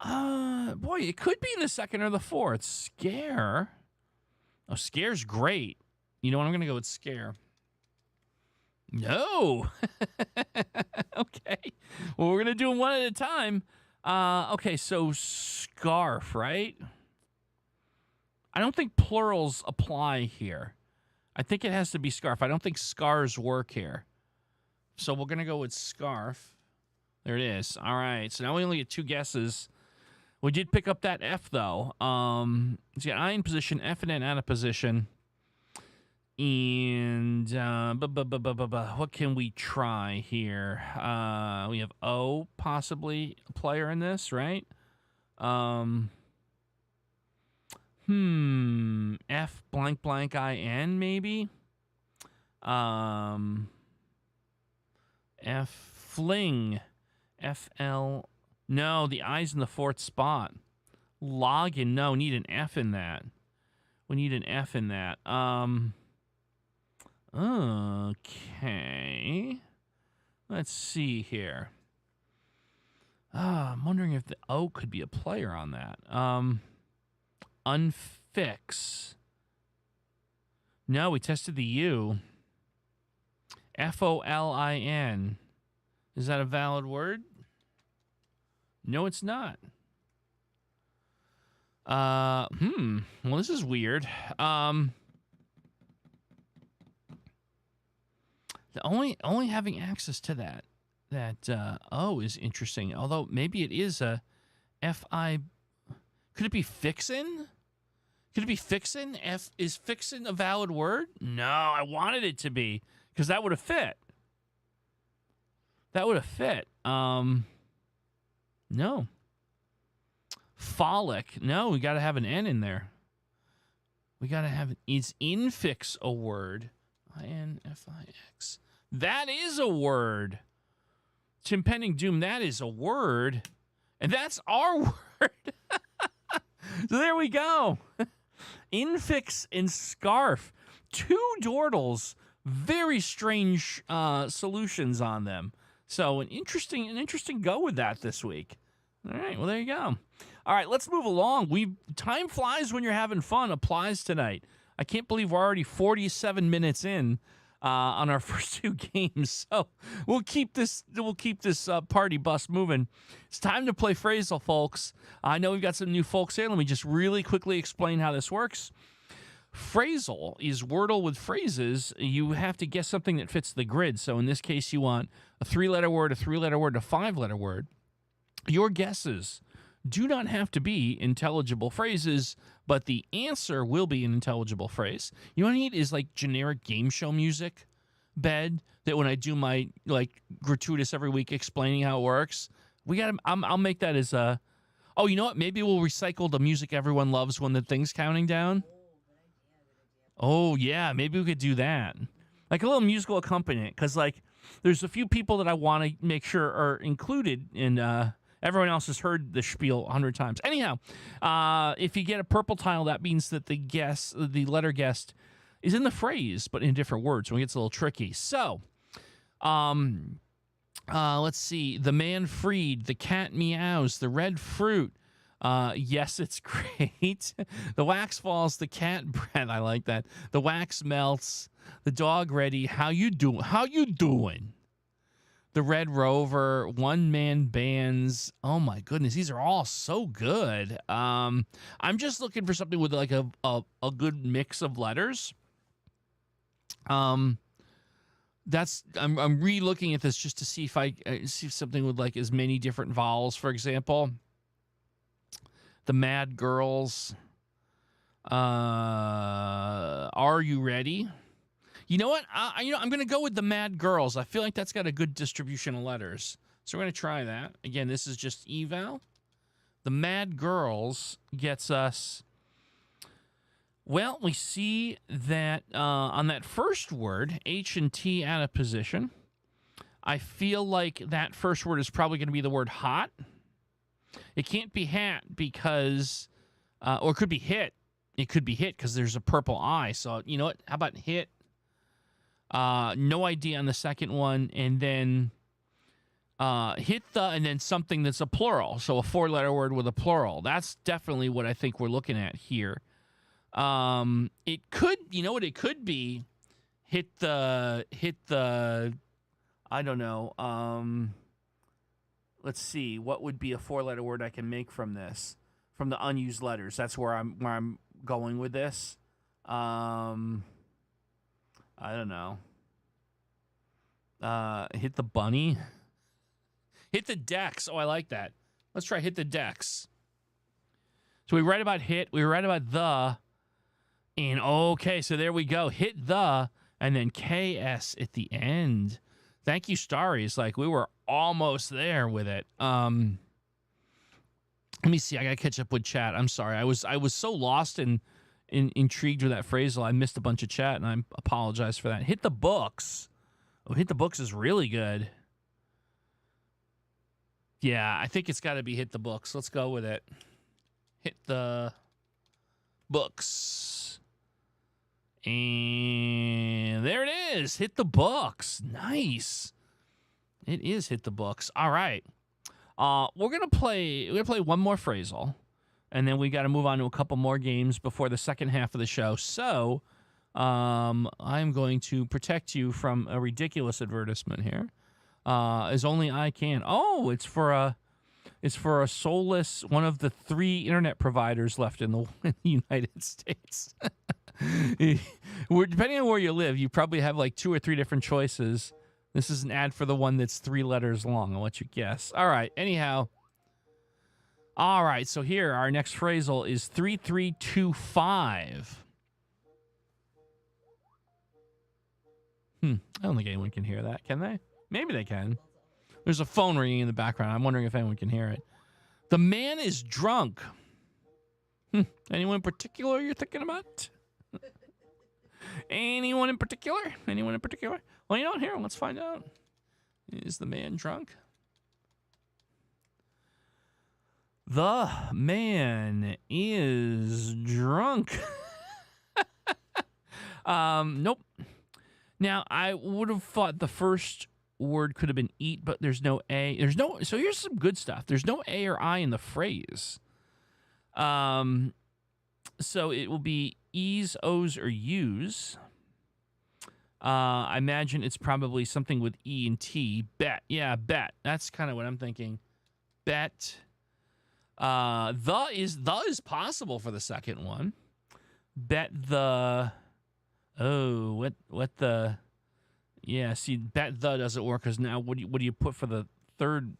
Boy, it could be in the second or the fourth. Scare. Oh, scare's great. You know what? I'm going to go with scare. No. Okay. Well, we're going to do them one at a time. Okay, so scarf, right? I don't think plurals apply here. I think it has to be scarf. I don't think scars work here. So we're going to go with scarf. There it is. All right. So now we only get 2 guesses. We did pick up that F, though. So you got I in position, F and N out of position. And what can we try here? We have O, possibly a player in this, right? F blank blank IN, maybe? F fling. FL. No, the I's in the 4th spot. Login. No, need an F in that. We need an F in that. Okay. Let's see here. I'm wondering if the O could be a player on that. Unfix. No, we tested the U. FOLIN. Is that a valid word? No, it's not. Well, this is weird. Only having access to that O is interesting. Although maybe it is a FI. Could it be fixin'? Could it be fixin'? Is fixin' a valid word? No, I wanted it to be because that would have fit. That would have fit. No. Folic. No, we got to have an N in there. We got to have is infix a word? INFIX. That is a word. Impending doom, that is a word. And that's our word. So there we go. Infix and scarf. 2 dordles. Very strange solutions on them. So an interesting go with that this week. All right, well, there you go. All right, let's move along. Time flies when you're having fun applies tonight. I can't believe we're already 47 minutes in on our first 2 games. So we'll keep this party bus moving. It's time to play phrasal, folks. I know we've got some new folks here. Let me just really quickly explain how this works. Phrasal is wordle with phrases. You have to guess something that fits the grid. So in this case, you want a 3-letter word, a 3-letter word, a 5-letter word. Your guesses do not have to be intelligible phrases, but the answer will be an intelligible phrase. You know what I need is like generic game show music bed that when I do my like gratuitous every week explaining how it works, I'll make that as a, oh, you know what? Maybe we'll recycle the music everyone loves when the thing's counting down. Oh, yeah, maybe we could do that. Like a little musical accompaniment, because like there's a few people that I want to make sure are included in everyone else has heard the spiel 100 times. Anyhow, if you get a purple tile, that means that the letter guessed is in the phrase, but in a different word, so it gets a little tricky. So, let's see. The man freed, the cat meows, the red fruit. Yes, it's great. The wax falls, the cat breath. I like that. The wax melts, the dog ready. How you doing? How you doing? The Red Rover, one man bands. Oh my goodness, these are all so good. I'm just looking for something with like a good mix of letters. I'm re-looking at this just to see if I see something with like as many different vowels, for example. The Mad Girls. Are you ready? You know what? I'm going to go with the Mad Girls. I feel like that's got a good distribution of letters. So we're going to try that. Again, this is just eval. The Mad Girls gets us... Well, we see that on that first word, H and T out of position. I feel like that first word is probably going to be the word hot. It can't be hat because... or it could be hit. It could be hit because there's a purple eye. So, you know what? How about hit? No idea on the second one. And then hit the and then something that's a plural. So a 4-letter word with a plural. That's definitely what I think we're looking at here. It could, you know what it could be? Hit the, I don't know. Let's see. What would be a 4-letter word I can make from this? From the unused letters. That's where I'm going with this. I don't know. Hit the bunny. Hit the decks. Oh, I like that. Let's try hit the decks. So we write about hit. We write about the. And okay, so there we go. Hit the, and then KS at the end. Thank you, Starries. Like, we were almost there with it. Let me see. I gotta catch up with chat. I'm sorry. I was so lost and intrigued with that phrasal. I missed a bunch of chat, and I apologize for that. Hit the books. Oh, hit the books is really good. Yeah, I think it's got to be hit the books. Let's go with it. Hit the books. And there it is. Hit the books. Nice. It is hit the books. All right. We're gonna play one more phrasal, and then we got to move on to a couple more games before the second half of the show. So, I'm going to protect you from a ridiculous advertisement here, as only I can. Oh, it's for a soulless one of the 3 internet providers left in the United States. Depending on where you live, you probably have like 2 or 3 different choices. This is an ad for the one that's 3 letters long. I'll let you guess. All right. Anyhow. All right. So here, our next phrasal is 3325. I don't think anyone can hear that. Can they? Maybe they can. There's a phone ringing in the background. I'm wondering if anyone can hear it. The man is drunk. Anyone in particular you're thinking about? Anyone in particular? Anyone in particular? Well, you know what? Here, let's find out. Is the man drunk? The man is drunk. Nope. Now, I would have thought the first word could have been eat, but there's no A. So here's some good stuff. There's no A or I in the phrase. So it will be E's, O's, or U's. I imagine it's probably something with E and T. Bet. Yeah, bet. That's kind of what I'm thinking. Bet. The is possible for the second one. Bet the. Oh, what the. Yeah, see, bet the doesn't work because now what do you put for the third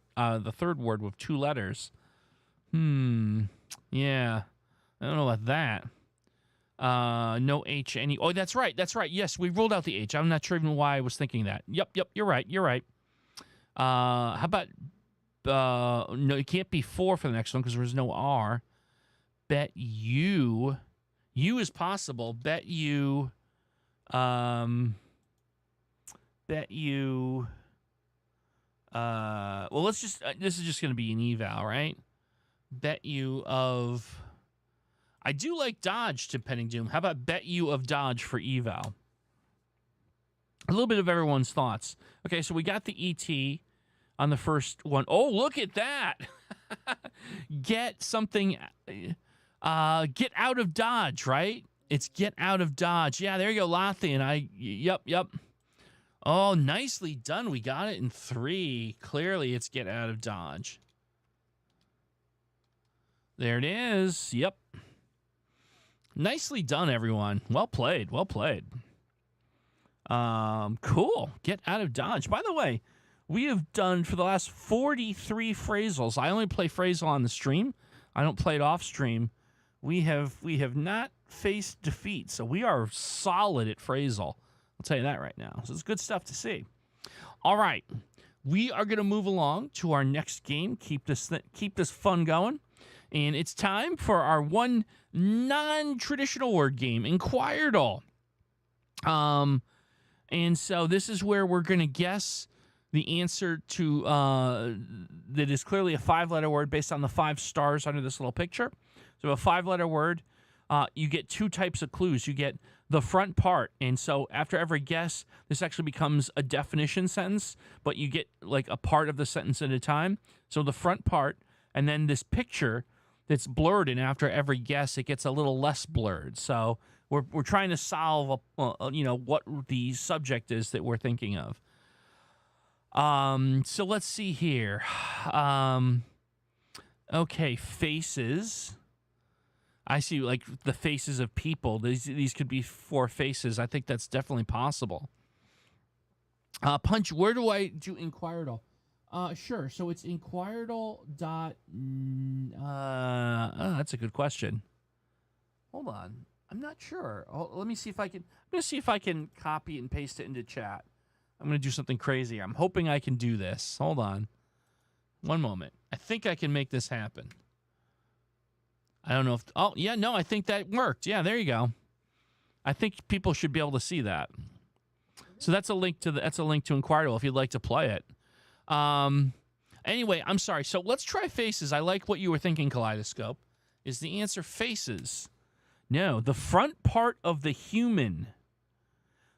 word with 2 letters? Yeah. I don't know about that. No H any. Oh, that's right. Yes, we ruled out the H. I'm not sure even why I was thinking that. Yep. You're right. How about no? It can't be 4 for the next one because there's no R. Bet you. U is possible. Bet you. Bet you. Well, let's just. This is just going to be an eval, right? Bet you of. I do like Dodge to Penning Doom. How about bet you of Dodge for eval? A little bit of everyone's thoughts. Okay, so we got the ET on the first one. Oh, look at that. Get something. Get out of Dodge, right? It's get out of Dodge. Yeah, there you go, Lothian. Yep. Oh, nicely done. We got it in 3. Clearly, it's get out of Dodge. There it is. Yep. Nicely done, everyone. Well played. Cool. Get out of Dodge. By the way, we have done for the last 43 phrasals. I only play phrasal on the stream. I don't play it off stream. We have not faced defeat, so we are solid at phrasal. I'll tell you that right now. So it's good stuff to see. All right, we are going to move along to our next game. Keep this fun going. And it's time for our one non-traditional word game in quordle. And so this is where we're going to guess the answer to that is clearly a 5-letter word based on the 5 stars under this little picture. So a 5-letter word, you get 2 types of clues. You get the front part. And so after every guess, this actually becomes a definition sentence, but you get like a part of the sentence at a time. So the front part, and then this picture that's blurred, and after every guess, it gets a little less blurred. So we're trying to solve, what the subject is that we're thinking of. So let's see here. Okay, faces. I see, like, the faces of people. These could be 4 faces. I think that's definitely possible. Punch, where do I do in quordle? Sure. So it's in quordle dot. That's a good question. Hold on. I'm not sure. Let me see if I can. I'm going to see if I can copy and paste it into chat. I'm going to do something crazy. I'm hoping I can do this. Hold on. One moment. I think I can make this happen. I don't know if... Oh, yeah, no, I think that worked. Yeah, there you go. I think people should be able to see that. So that's a link to Inquirable if you'd like to play it. Anyway, I'm sorry. So let's try faces. I like what you were thinking, Kaleidoscope. Is the answer faces? No, the front part of the human.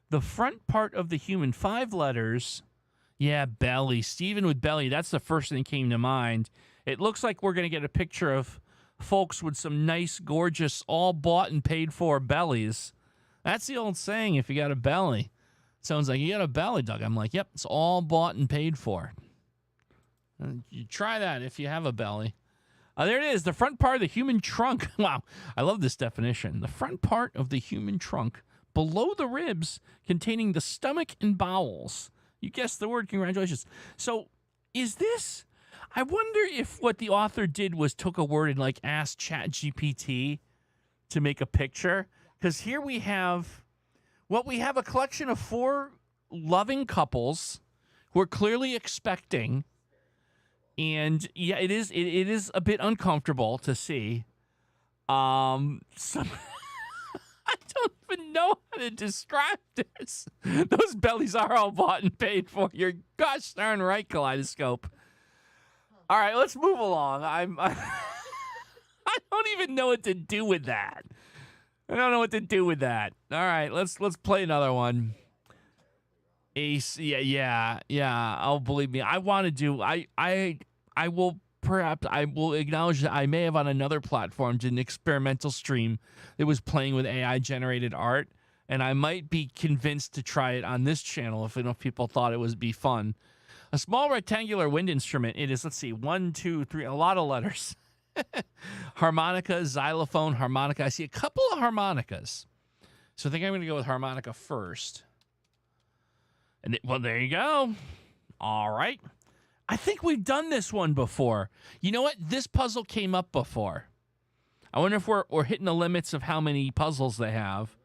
The front part of the human. 5 letters. Yeah, belly. Steven with belly. That's the first thing that came to mind. It looks like we're going to get a picture of folks with some nice, gorgeous, all bought and paid for bellies. That's the old saying, if you got a belly. Sounds like you got a belly, Doug. I'm like, yep, it's all bought and paid for. You try that if you have a belly. There it is, the front part of the human trunk. Wow, I love this definition. The front part of the human trunk, below the ribs, containing the stomach and bowels. You guessed the word, congratulations. So, is this... I wonder if what the author did was took a word and, like, asked ChatGPT to make a picture. Because here we have... Well, we have a collection of 4 loving couples who are clearly expecting... And yeah, it is a bit uncomfortable to see. I don't even know how to describe this. Those bellies are all bought and paid for. You're gosh darn right, Kaleidoscope. All right, let's move along. I don't even know what to do with that. I don't know what to do with that. All right, let's play another one. Ace, yeah. Oh, believe me, I want to do. I will acknowledge that I may have on another platform did an experimental stream that was playing with AI generated art, and I might be convinced to try it on this channel if enough people thought it would be fun. A small rectangular wind instrument. It is. Let's see, 1, 2, 3. A lot of letters. Harmonica, xylophone, harmonica. I see a couple of harmonicas, so I think I'm going to go with harmonica first. And well, there you go. All right. I think we've done this one before. You know what? This puzzle came up before. I wonder if we're hitting the limits of how many puzzles they have.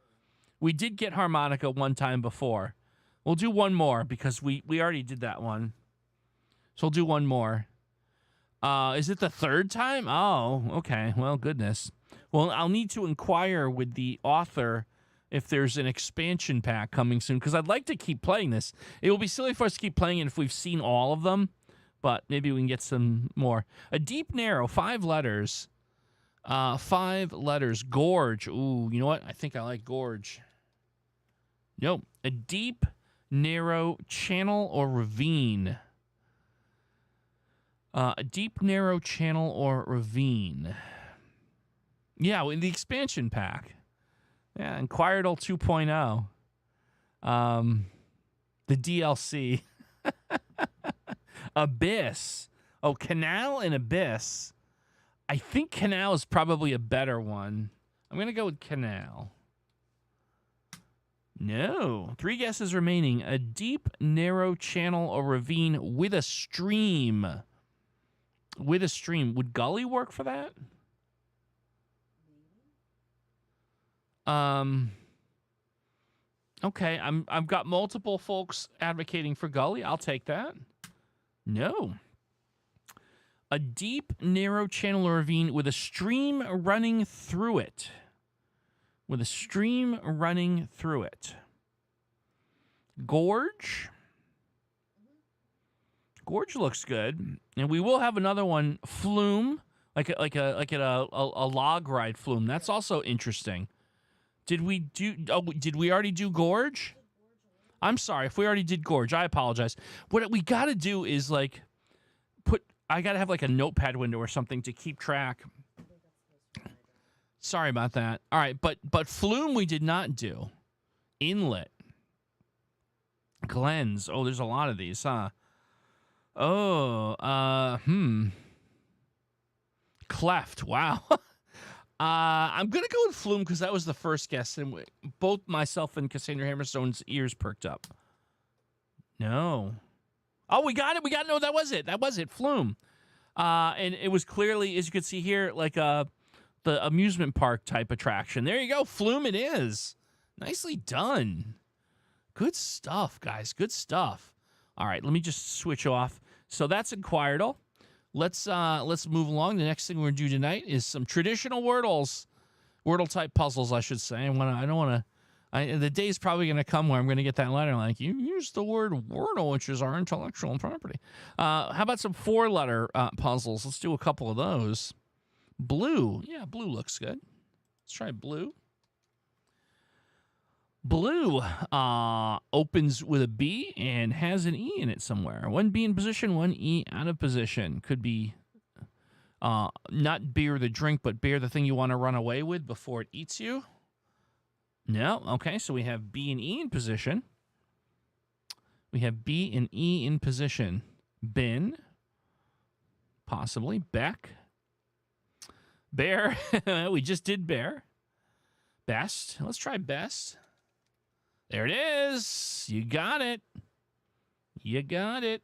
We did get harmonica one time before. We'll do one more because we already did that one. So we'll do one more. Is it the 3rd time? Oh, okay. Well, goodness. Well, I'll need to inquire with the author if there's an expansion pack coming soon, because I'd like to keep playing this. It will be silly for us to keep playing it if we've seen all of them, but maybe we can get some more. A deep, narrow, 5 letters. 5 letters. Gorge. Ooh, you know what? I think I like gorge. Nope. A deep, narrow channel or ravine. A deep, narrow channel or ravine. Yeah, in the expansion pack. Yeah, and Quordle 2.0. The DLC. Abyss. Oh, canal and abyss. I think canal is probably a better one. I'm going to go with canal. No. 3 guesses remaining. A deep, narrow channel or ravine with a stream. With a stream. Would gully work for that? Okay, I've got multiple folks advocating for gully. I'll take that. No. A deep, narrow channel or ravine with a stream running through it. With a stream running through it. Gorge. Gorge looks good. And we will have another one, flume, like a log ride flume. That's also interesting. Did we do? Oh, did we already do gorge? I'm sorry if we already did gorge. I apologize. What we got to do is like I got to have like a notepad window or something to keep track. Sorry about that. All right, but flume we did not do. Inlet. Glens. Oh, there's a lot of these, huh? Oh, Cleft. Wow. I'm going to go with flume because that was the first guess, and both myself and Cassandra Hammerstone's ears perked up. No. Oh, we got it. No, that was it. Flume. And it was clearly, as you can see here, like the amusement park type attraction. There you go. Flume it is. Nicely done. Good stuff, guys. Good stuff. All right, let me just switch off. So that's in quordle. Let's move along. The next thing we're gonna do tonight is some traditional wordle type puzzles, I should say. The day's probably gonna come where I'm gonna get that letter like you used the word wordle, which is our intellectual property. How about some 4-letter puzzles? Let's do a couple of those. Blue, yeah, blue looks good. Let's try blue. Blue opens with a B and has an E in it somewhere. One B in position, one E out of position. Could be not beer the drink, but beer the thing you want to run away with before it eats you. No. Okay, so we have B and E in position. We have B and E in position. Bin. Possibly. Beck. Bear. We just did bear. Best. Let's try best. There it is. You got it. You got it.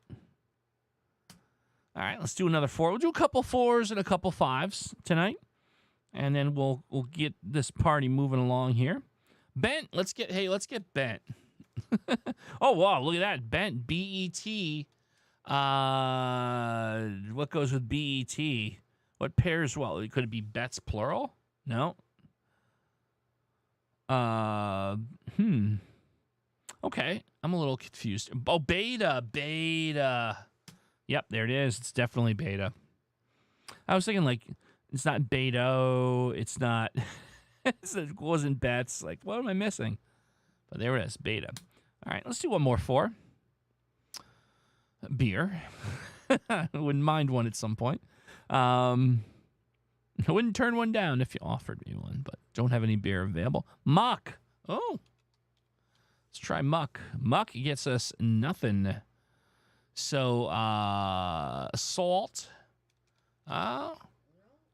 All right, let's do another 4. We'll do a couple 4s and a couple 5s tonight. And then we'll get this party moving along here. Bent. Let's get bent. Oh, wow, look at that. Bent. B-E-T. What goes with B-E-T? What pairs well? Could it be bets plural? No. Okay, I'm a little confused. Oh, beta. Yep, there it is. It's definitely beta. I was thinking, like, it's not beta. It's not. It wasn't bets. Like, what am I missing? But there it is, beta. All right, let's do one more 4. Beer. I wouldn't mind one at some point. I wouldn't turn one down if you offered me one, but don't have any beer available. Muck. Oh. Let's try muck. Muck gets us nothing. So, salt. Okay.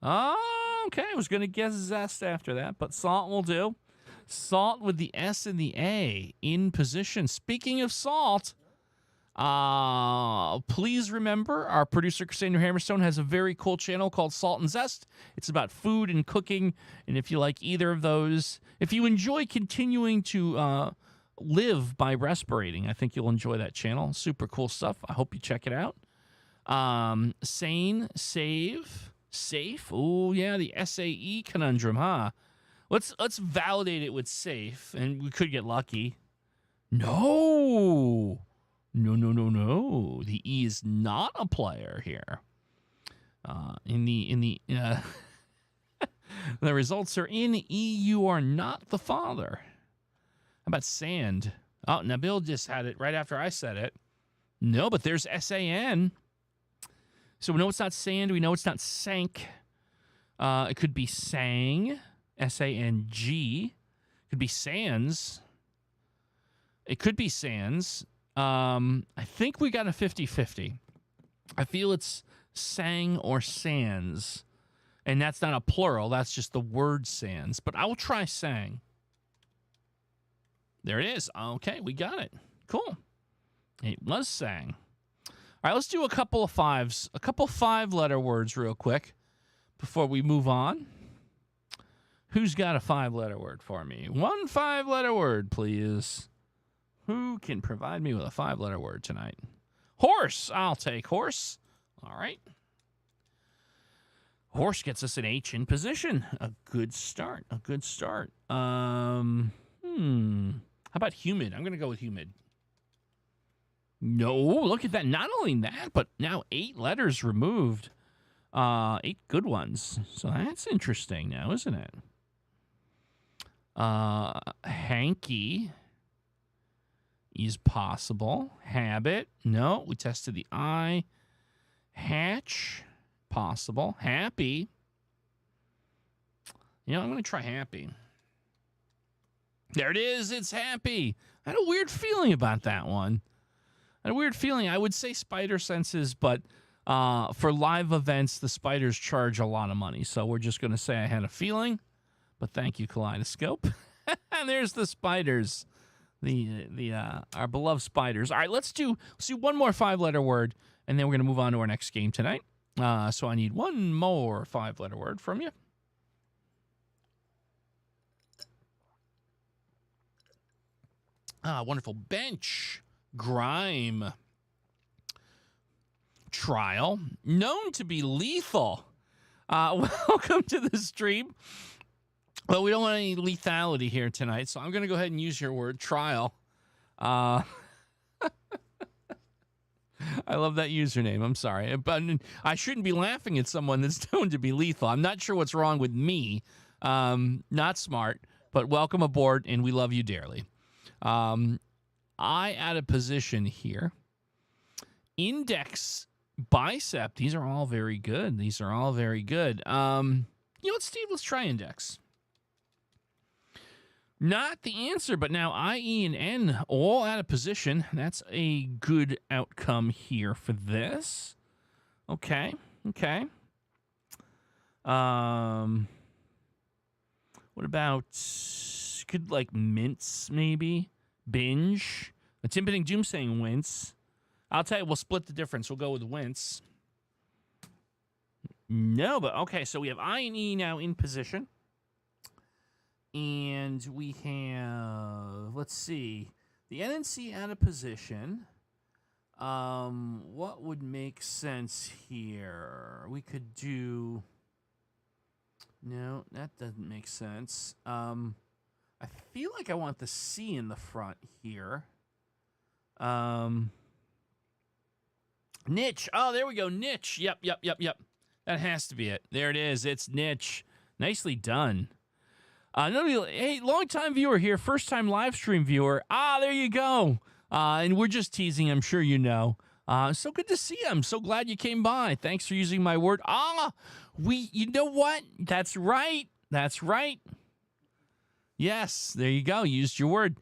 I was going to guess zest after that, but salt will do. Salt with the S and the A in position. Speaking of salt, please remember our producer, Cassandra Hammerstone, has a very cool channel called Salt and Zest. It's about food and cooking, and if you like either of those, if you enjoy continuing to live by respirating, I think you'll enjoy that channel. Super cool stuff. I hope you check it out. Sane, save, safe. Oh yeah, the SAE conundrum, huh? Let's validate it with safe, and we could get lucky. No. The E is not a player here. The results are in E. You are not the father. How about sand? Oh, Nabil just had it right after I said it. No, but there's SAN. So we know it's not sand. We know it's not sank. It could be sang. S-A-N-G. It could be sands. It could be sands. I think we got a 50-50. I feel it's sang or sands. And that's not a plural. That's just the word sands. But I will try sang. There it is. Okay, we got it. Cool. It was sang. All right, let's do a couple of 5s. A couple 5-letter words real quick before we move on. Who's got a 5-letter word for me? 1 5-letter word, please. Who can provide me with a 5-letter word tonight? Horse. I'll take horse. All right. Horse gets us an H in position. A good start. How about humid? I'm going to go with humid. No, look at that. Not only that, but now 8 letters removed. 8 good ones. So that's interesting now, isn't it? Hanky is possible. Habit, no. We tested the I. Hatch, possible. Happy. You know, I'm going to try happy. There it is. It's happy. I had a weird feeling about that one. I would say spider senses, but for live events, the spiders charge a lot of money. So we're just going to say I had a feeling. But thank you, Kaleidoscope. And there's the spiders. Our beloved spiders. All right, let's do one more 5-letter word, and then we're going to move on to our next game tonight. So I need one more 5-letter word from you. Wonderful. Bench. Grime. Trial. Known to be lethal. Welcome to the stream. Well, we don't want any lethality here tonight, so I'm going to go ahead and use your word, trial. I love that username. I'm sorry. But I shouldn't be laughing at someone that's known to be lethal. I'm not sure what's wrong with me. Not smart, but welcome aboard, and we love you dearly. I add a position here. Index, bicep. These are all very good. You know what, Steve? Let's try index. Not the answer, but now I, E, and N all out of position. That's a good outcome here for this. Okay. What about, could like mince maybe? Binge. A Timping Doom saying wince. I'll tell you, we'll split the difference. We'll go with wince. No, but okay, so we have I and E now in position. And we have, let's see, the N and C out of position. What would make sense here? We could do, no, that doesn't make sense. I feel like I want the C in the front here. Niche. Oh, there we go. Niche. Yep. That has to be it. There it is. It's niche. Nicely done. Hey, long-time viewer here, first-time live stream viewer. There you go. And we're just teasing, I'm sure you know. So good to see you. I'm so glad you came by. Thanks for using my word. You know what? That's right. Yes, there you go. Used your word.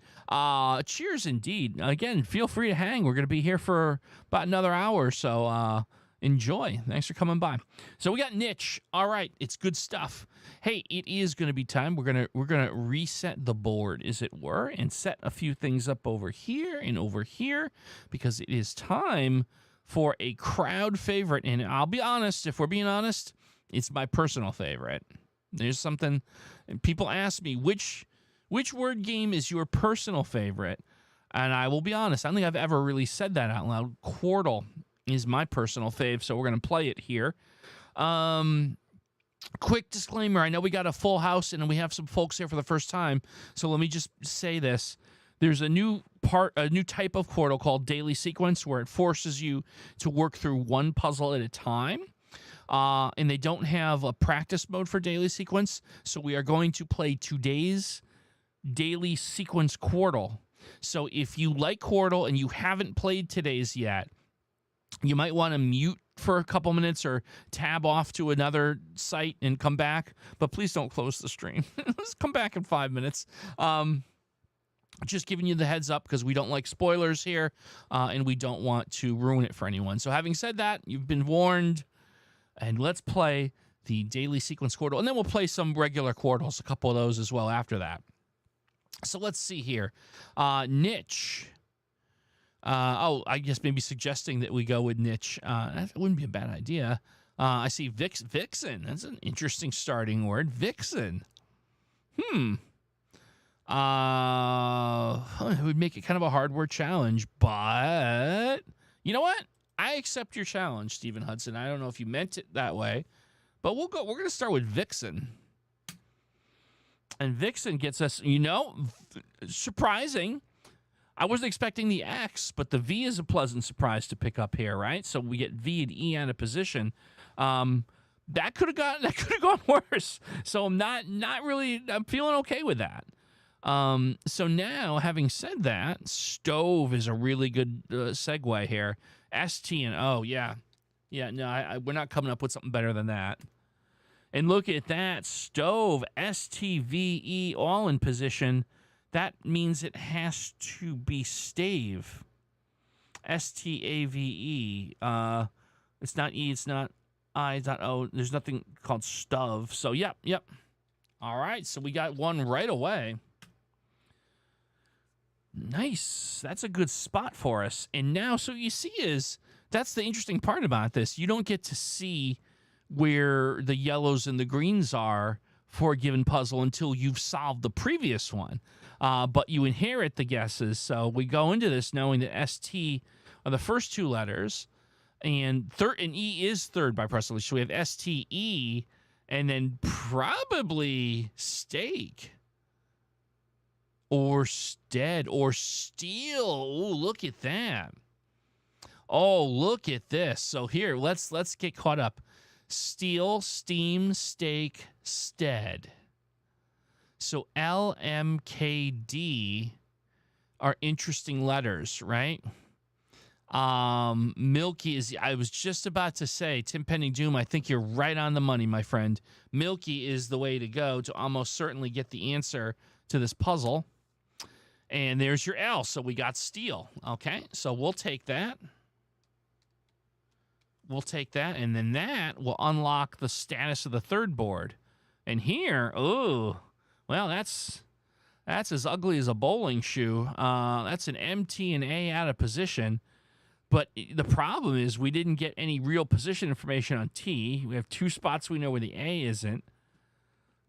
Cheers indeed. Again, feel free to hang. We're going to be here for about another hour or so. Enjoy. Thanks for coming by. So we got niche. All right, it's good stuff. Hey, it is going to be time. We're gonna reset the board, as it were, and set a few things up over here and over here, because it is time for a crowd favorite. And I'll be honest, if we're being honest, it's my personal favorite. There's something, and people ask me, which word game is your personal favorite? And I will be honest, I don't think I've ever really said that out loud. Quordle is my personal fave, so we're going to play it here. Quick disclaimer, I know we got a full house and we have some folks here for the first time, so let me just say this. There's a new type of Quordle called Daily Sequence, where it forces you to work through one puzzle at a time. And they don't have a practice mode for Daily Sequence, so we are going to play today's Daily Sequence Quordle. So if you like Quordle and you haven't played today's yet, you might want to mute for a couple minutes or tab off to another site and come back, but please don't close the stream. Let's come back in 5 minutes. Just giving you the heads up because we don't like spoilers here, and we don't want to ruin it for anyone. So having said that, you've been warned, and let's play the Daily Sequence Quordle, and then we'll play some regular Quordles, a couple of those as well after that. So let's see here. Niche. I guess maybe suggesting that we go with niche. That wouldn't be a bad idea. I see vixen. That's an interesting starting word. Vixen. It would make it kind of a hard word challenge, but you know what? I accept your challenge, Stephen Hudson. I don't know if you meant it that way, but we're going to start with vixen. And vixen gets us, surprising. I wasn't expecting the X, but the V is a pleasant surprise to pick up here, right? So we get V and E out of position. That could have gone worse. So I'm feeling okay with that. So now, having said that, stove is a really good segue here. ST and O, yeah. Yeah, no, we're not coming up with something better than that. And look at that, stove, STVE, all in position. That means it has to be stave. STAVE. It's not E, it's not I, it's not O. There's nothing called stove. So, yep. All right, so we got one right away. Nice. That's a good spot for us. And now, so you see that's the interesting part about this. You don't get to see where the yellows and the greens are for a given puzzle until you've solved the previous one. But you inherit the guesses. So we go into this knowing that ST are the first two letters, and E is third by percentage. So we have STE, and then probably steak. Or stead, or steel. Oh, look at that. Oh, look at this. So here, let's get caught up. Steel, steam, steak, stead. So LMKD are interesting letters, right? Milky is, I was just about to say, Tim Pending Doom, I think you're right on the money, my friend. Milky is the way to go to almost certainly get the answer to this puzzle. And there's your L. So we got steel. Okay, so we'll take that. And then that will unlock the status of the third board. And here, oh, well, that's as ugly as a bowling shoe. That's an M, T, and A out of position. But the problem is we didn't get any real position information on T. We have two spots we know where the A isn't.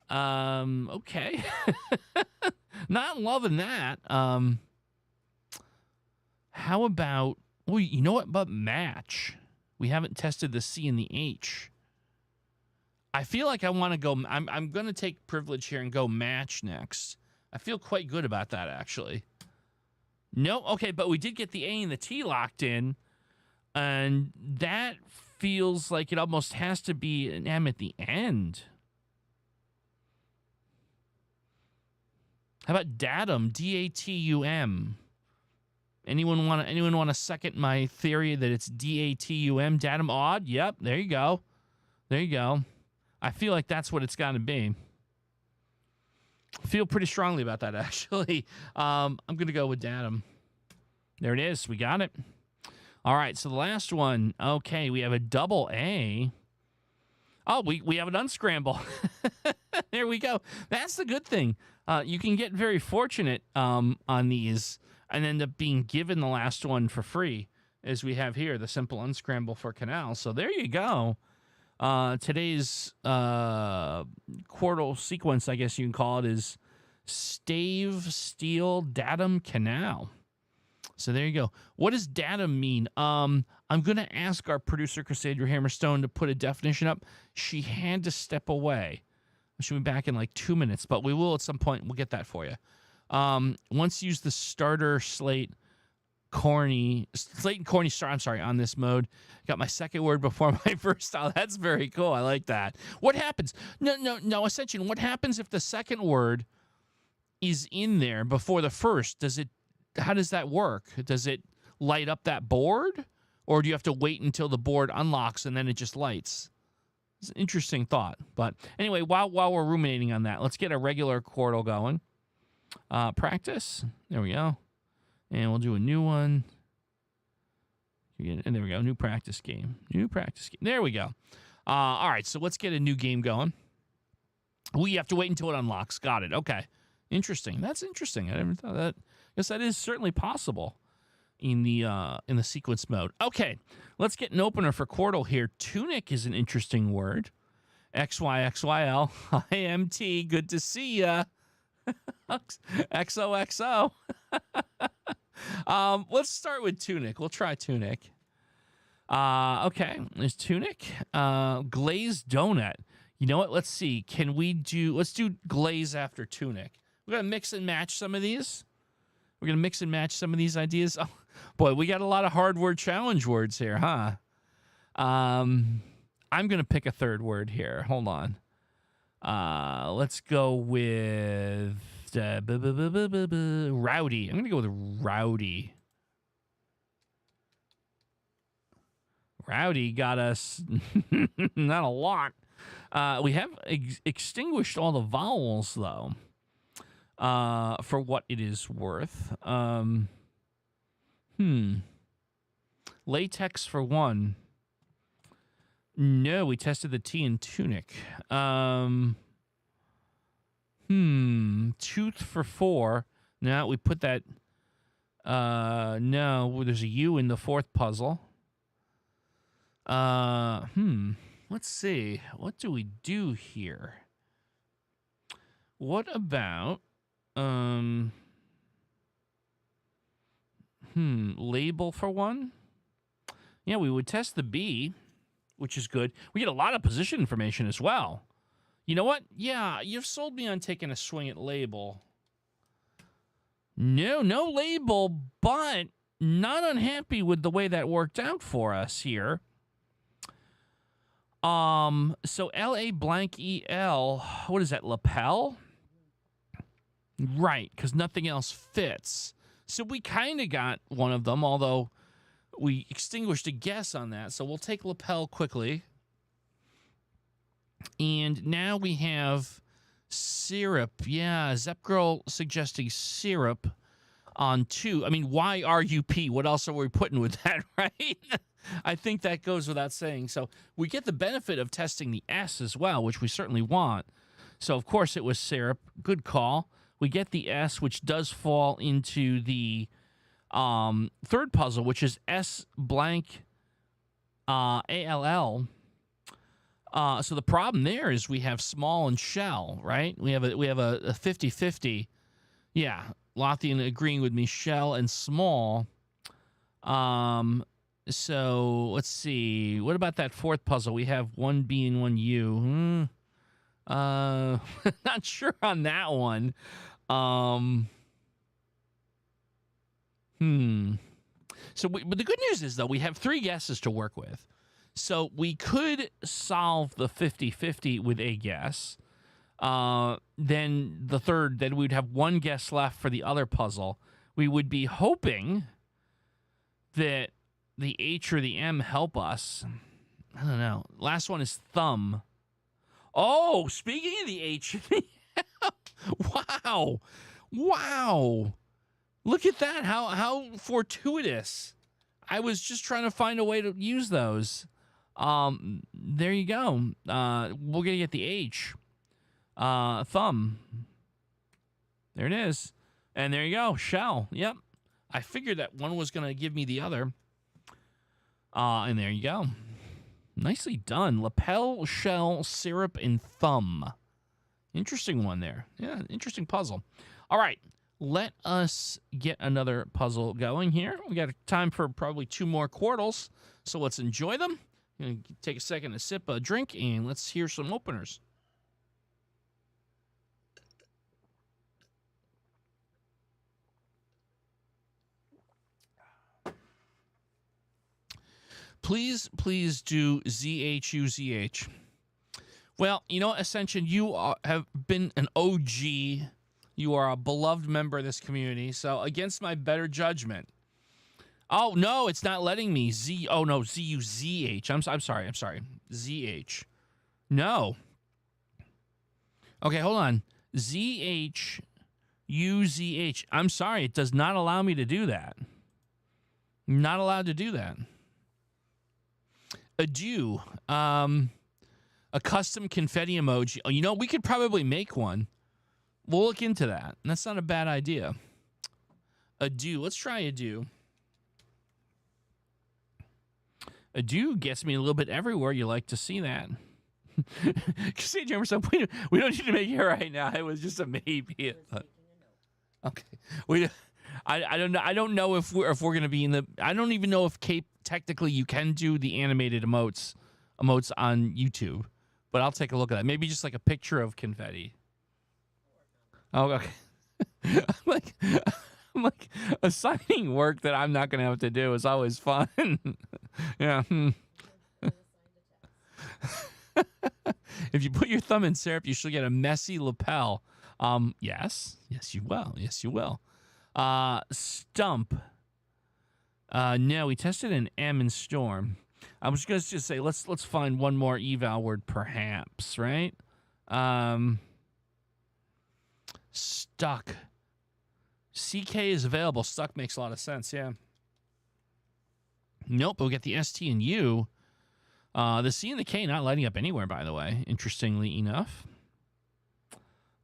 Okay. Not loving that. How about, well, you know what, but match. We haven't tested the C and the H. I feel like I want to go, I'm going to take privilege here and go match next. I feel quite good about that, actually. No, okay, but we did get the A and the T locked in, and that feels like it almost has to be an M at the end. How about datum? DATUM. Anyone want to second my theory that it's DATUM? Datum odd? Yep. There you go. I feel like that's what it's got to be. I feel pretty strongly about that, actually. I'm going to go with datum. There it is. We got it. All right. So the last one. Okay. We have a double A. Oh, we have an unscramble. There we go. That's the good thing. You can get very fortunate on these and end up being given the last one for free, as we have here, the simple unscramble for canal. So there you go. Today's quordle sequence, I guess you can call it, is stave, steel, datum, canal. So there you go. What does datum mean? I'm going to ask our producer, Cassandra Hammerstone, to put a definition up. She had to step away. She'll be back in like 2 minutes, but we will at some point. We'll get that for you. Once you use the starter slate and corny star, I'm sorry, on this mode. Got my second word before my first. Oh, that's very cool. I like that. What happens? No, Ascension, what happens if the second word is in there before the first? How does that work? Does it light up that board? Or do you have to wait until the board unlocks and then it just lights? It's an interesting thought. But anyway, while we're ruminating on that, let's get a regular quordle going. Practice. There we go. And we'll do a new one. And there we go. New practice game. There we go. All right, so let's get a new game going. We have to wait until it unlocks. Got it. Okay. Interesting. That's interesting. I never thought that. I guess that is certainly possible in the sequence mode. Okay, let's get an opener for quordle here. Tunic is an interesting word. XYXYL. IMT. Good to see ya. XOXO. Let's start with tunic. We'll try tunic. Okay, there's tunic. Glazed donut. You know what? Let's see. Let's do glaze after tunic. We're going to mix and match some of these. Ideas. Oh, boy, we got a lot of hard word challenge words here, huh? I'm going to pick a third word here. Hold on. Let's go with next? Rowdy. I'm going to go with rowdy. Rowdy got us not a lot. We have extinguished all the vowels, though, for what it is worth. Latex for 1. No, we tested the T in tunic. Tooth for 4. No, we put that. No, there's a U in the 4th puzzle. Let's see. What do we do here? What about label for 1? Yeah, we would test the B, which is good. We get a lot of position information as well. You know what? Yeah, you've sold me on taking a swing at label. No label, but not unhappy with the way that worked out for us here. So LA blank EL, what is that, lapel? Right, because nothing else fits. So we kind of got one of them, although we extinguished a guess on that. So we'll take lapel quickly. And now we have syrup. Yeah, Zepgirl suggesting syrup on 2. I mean, YRUP? What else are we putting with that, right? I think that goes without saying. So we get the benefit of testing the S as well, which we certainly want. So, of course, it was syrup. Good call. We get the S, which does fall into the 3rd puzzle, which is S blank ALL. So the problem there is we have small and shell, right? We have a 50-50. Yeah, Lothian agreeing with me, shell and small. So let's see. What about that 4th puzzle? We have 1 B and 1 U. Not sure on that one. So, but the good news is, though, we have 3 guesses to work with. So we could solve the 50-50 with a guess. Then the 3rd, then we'd have 1 guess left for the other puzzle. We would be hoping that the H or the M help us. I don't know. Last one is thumb. Oh, speaking of the H, wow. Look at that. How fortuitous. I was just trying to find a way to use those. There you go. We're going to get the H. Thumb. There it is. And there you go. Shell. Yep. I figured that one was going to give me the other. And there you go. Nicely done. Lapel, shell, syrup, and thumb. Interesting one there. Yeah, interesting puzzle. All right. Let us get another puzzle going here. We got time for probably 2 more quordles. So let's enjoy them. I'm going to take a second to sip a drink, and let's hear some openers. Please do ZHUZH. Well, you know, Ascension, you have been an OG. You are a beloved member of this community. So against my better judgment. Oh, no, it's not letting me. Oh, no, ZUZH. I'm sorry. ZH. No. Okay, hold on. ZHUZH. I'm sorry. It does not allow me to do that. Not allowed to do that. Adieu. A custom confetti emoji. Oh, you know, we could probably make one. We'll look into that. That's not a bad idea. Adieu. Let's try adieu. Adieu gets me a little bit everywhere. You like to see that. See, Jamerson, we don't need to make it right now. It was just a maybe. Okay. I don't know. I don't know if we're going to be in the. I don't even know if Cape technically you can do the animated emotes on YouTube, but I'll take a look at that. Maybe just like a picture of confetti. Oh, okay. I'm like assigning work that I'm not going to have to do is always fun. Yeah. If you put your thumb in syrup, you should get a messy lapel. Yes. Yes, you will. Yes, you will. Stump. No, we tested an M in Storm. I was going to just say, let's find one more eval word, perhaps, right? Stuck. CK is available. Stuck makes a lot of sense, yeah. Nope, but we got the ST and U. The C and the K not lighting up anywhere, by the way, interestingly enough.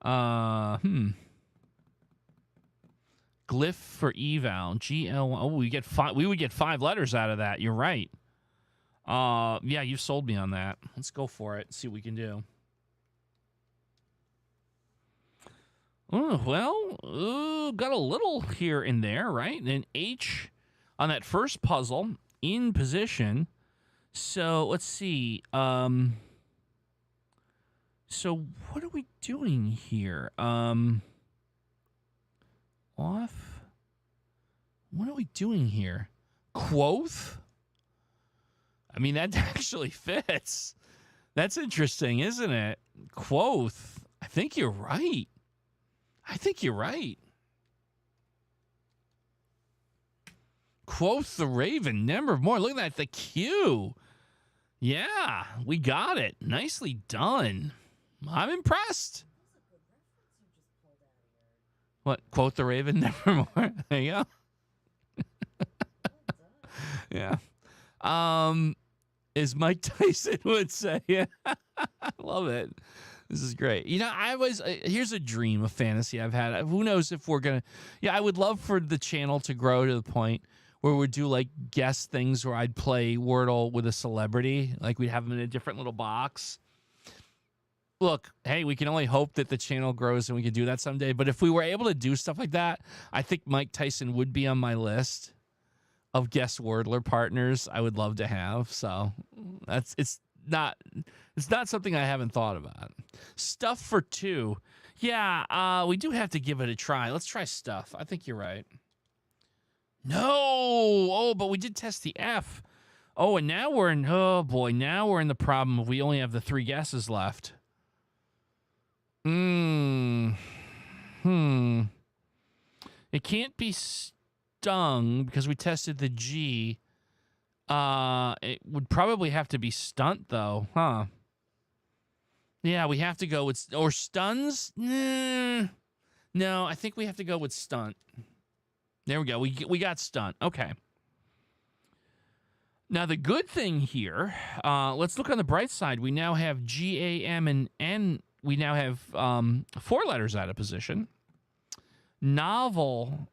Glyph for eval. GL. Oh, we get 5. We would get 5 letters out of that. You're right. Yeah, you've sold me on that. Let's go for it. See what we can do. Oh, well, got a little here and there, right? And H on that first puzzle in position. So let's see. So what are we doing here? Off. What are we doing here? Quoth? I mean, that actually fits. That's interesting, isn't it? Quoth. I think you're right. Quoth the Raven, nevermore. Look at that, the Q. Yeah, we got it. Nicely done. I'm impressed. What? Quoth the Raven, nevermore. There you go. Yeah. As Mike Tyson would say. Yeah. I love it. This is great. You know, here's a dream, a fantasy I've had. Who knows if we're going to, yeah, I would love for the channel to grow to the point where we'd do like guest things where I'd play Wordle with a celebrity. Like we'd have them in a different little box. Look, hey, we can only hope that the channel grows and we can do that someday. But if we were able to do stuff like that, I think Mike Tyson would be on my list of guest Wordler partners I would love to have. So it's not something I haven't thought about. Stuff for 2. Yeah, we do have to give it a try. Let's try stuff. I think you're right. No. Oh, but we did test the F. Oh, and now we're in, oh boy, now we're in the problem of we only have the 3 guesses left. It can't be stung because we tested the G. It would probably have to be stunt though, huh? Yeah, we have to go with, or stuns? No, I think we have to go with stunt. There we go. We got stunt. Okay. Now the good thing here, let's look on the bright side. We now have G, A, M, and N. We now have 4 letters out of position. Novel.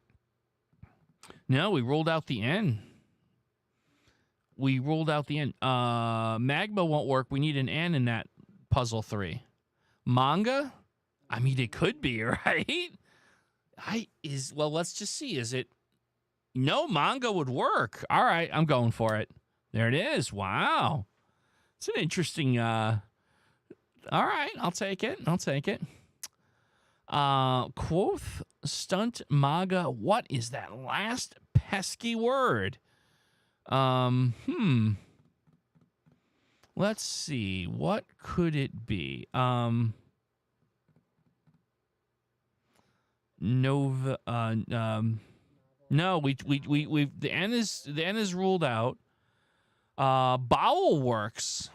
No, we ruled out the N. Magma won't work. We need an N in that puzzle 3. Manga? I mean, it could be, right? Well, let's just see. Is it? No, manga would work. All right, I'm going for it. There it is. Wow. It's an interesting, all right, I'll take it. Quoth, stunt, maga. What is that last pesky word? Let's see. What could it be? Nova. No, we the N is ruled out. Bowel works.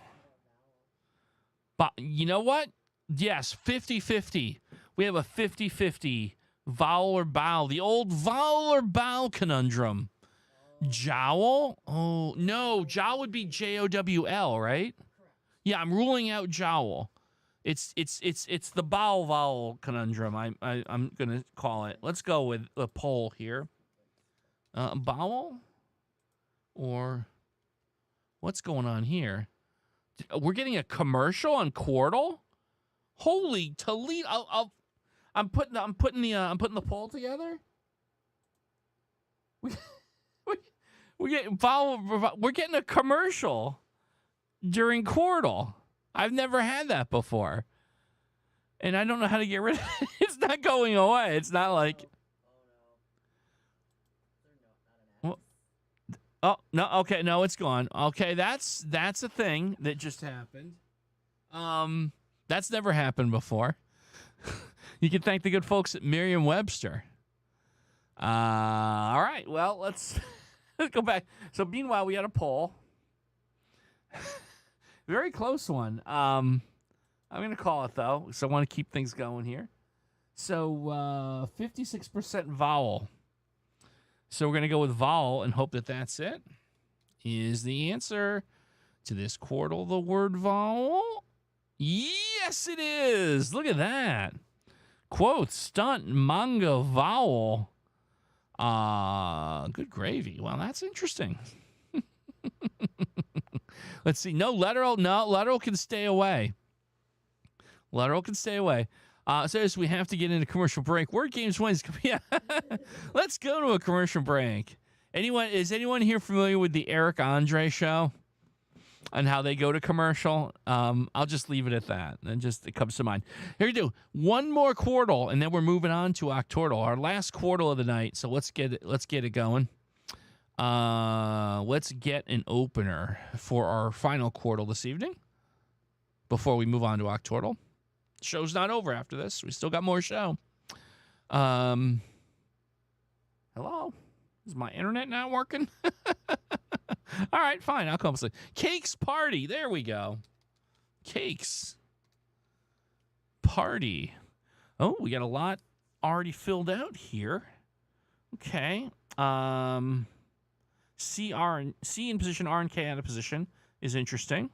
But you know what? Yes, 50-50. We have a 50-50 vowel or bowel. The old vowel or bowel conundrum. Jowl? Oh, no. Jowl would be Jowl, right? Yeah, I'm ruling out jowl. It's the bowel vowel conundrum. I'm gonna call it. Let's go with a poll here. Bowel, or what's going on here? We're getting a commercial on Quordle. Holy Toledo! I'm putting the poll together. We're getting a commercial during Quordle. I've never had that before. And I don't know how to get rid of it. It's not going away. It's not like... Oh, no, okay, no, it's gone. Okay, that's a thing that just happened. That's never happened before. You can thank the good folks at Merriam-Webster. All right. Well, let's go back. So meanwhile, we had a poll. Very close one. I'm going to call it, though, so I want to keep things going here. So 56% vowel. So we're going to go with vowel and hope that that's it. Is the answer to this quordle the word vowel? Yes, it is. Look at that. Quote, stunt, manga, vowel. Good gravy. Well, that's interesting. Let's see. No, letteral. No, letteral can stay away. Letteral can stay away. So we have to get into commercial break. Word Games wins. Yeah. Let's go to a commercial break. Is anyone here familiar with the Eric Andre show and how they go to commercial? I'll just leave it at that. And just it comes to mind. Here we do. One more quordle, and then we're moving on to octordle, our last quordle of the night. So let's get it going. Let's get an opener for our final quordle this evening before we move on to octordle. Show's not over after this. We still got more show. Hello? Is my internet not working? All right, fine. I'll come. Cakes party. There we go. Cakes party. Oh, we got a lot already filled out here. Okay. C in position, R and K out of position is interesting.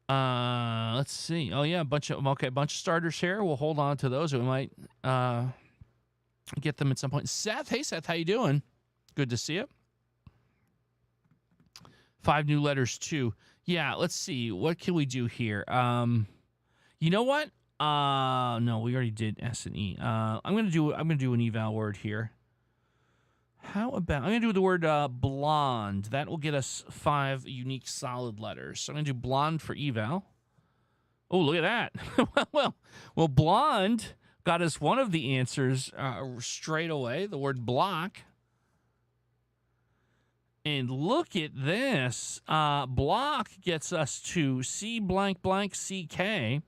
Let's see. Oh yeah, a bunch of starters here. We'll hold on to those. We might get them at some point. Seth, hey Seth, how you doing? Good to see you. 5 new letters too. Yeah, let's see. What can we do here? You know what? No, we already did S and E. I'm gonna do an eval word here. How about I'm gonna do the word blonde. That will get us 5 unique solid letters. So I'm gonna do blonde for eval. Oh, look at that. well, blonde got us one of the answers straight away. The word block. And look at this. Block gets us to C blank blank CK.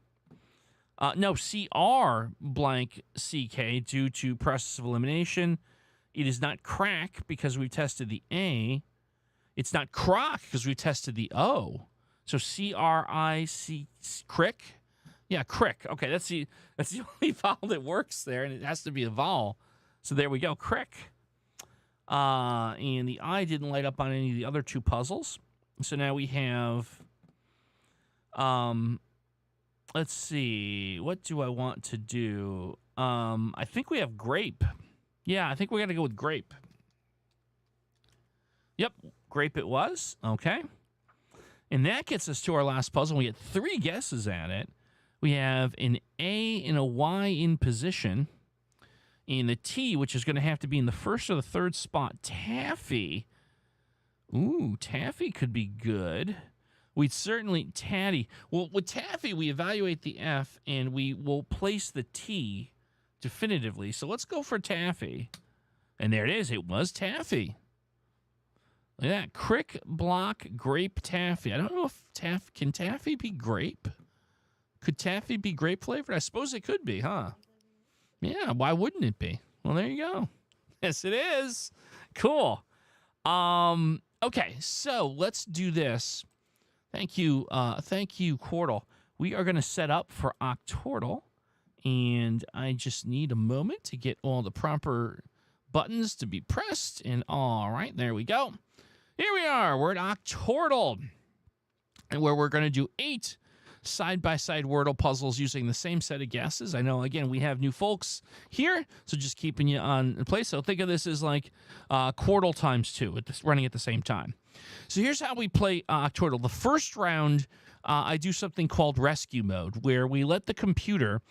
No, CR blank CK due to process of elimination. It is not crack because we've tested the A. It's not crock because we've tested the O. So C-R-I-C, crick? Yeah, crick. Okay, that's the only vowel that works there, and it has to be a vowel. So there we go, crick. And the I didn't light up on any of the other 2 puzzles. So now we have, let's see, what do I want to do? I think we have grape. Yeah, I think we got to go with grape. Yep, grape it was. Okay. And that gets us to our last puzzle. We get 3 guesses at it. We have an A and a Y in position. And the T, which is going to have to be in the first or the third spot. Taffy. Ooh, taffy could be good. We'd certainly, tatty. Well, with taffy, we evaluate the F, and we will place the T definitively. So let's go for taffy. And there it is. It was taffy. Look at that. Crick, block, grape, taffy. I don't know if can taffy be grape? Could taffy be grape flavored? I suppose it could be, huh? Yeah, why wouldn't it be? Well, there you go. Yes, it is. Cool. Okay, so let's do this. Thank you, quordle. We are going to set up for octordle. And I just need a moment to get all the proper buttons to be pressed. And all right, there we go. Here we are. We're at octordle, and where we're going to do 8 side-by-side wordle puzzles using the same set of guesses. I know, again, we have new folks here, so just keeping you on place. So think of this as like quordle times 2, running at the same time. So here's how we play octordle. The first round, I do something called rescue mode, where we let the computer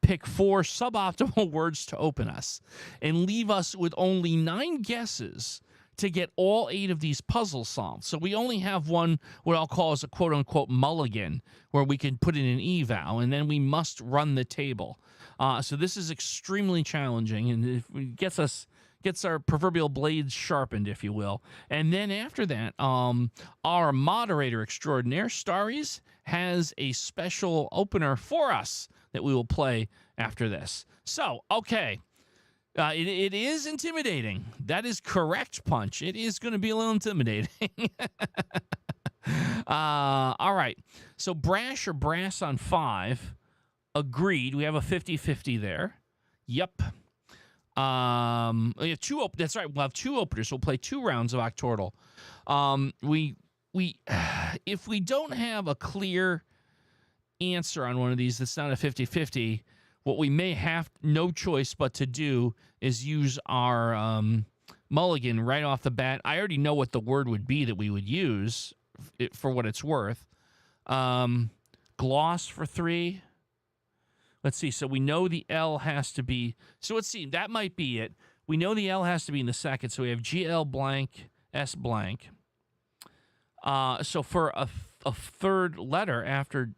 pick 4 suboptimal words to open us and leave us with only 9 guesses to get all 8 of these puzzles solved. So we only have one, what I'll call as a quote-unquote mulligan, where we can put in an eval, and then we must run the table. So this is extremely challenging, and it gets us gets our proverbial blades sharpened, if you will. And then after that, our moderator extraordinaire, Starries, has a special opener for us that we will play after this. So, okay. It is intimidating. That is correct, Punch. It is going to be a little intimidating. All right. So brash or brass on 5. Agreed. We have a 50-50 there. Yep. We have that's right. We'll have 2 openers. We'll play 2 rounds of Octordle. If we don't have a clear answer on one of these that's not a 50-50, what we may have no choice but to do is use our mulligan right off the bat. I already know what the word would be that we would use for what it's worth. Gloss for 3. Let's see. So we know the L has to be. So let's see. That might be it. We know the L has to be in the second. So we have GL blank, S blank. So for a third letter after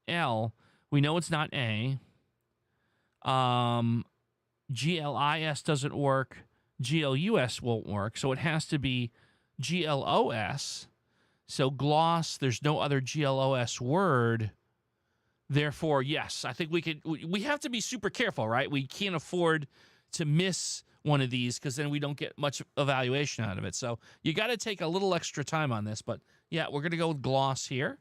L, we know it's not A. GLIS doesn't work. GLUS won't work. So it has to be GLOS. So gloss, there's no other GLOS word. Therefore, yes, I think we have to be super careful, right? We can't afford to miss one of these because then we don't get much evaluation out of it. So you got to take a little extra time on this. But yeah, we're going to go with gloss here.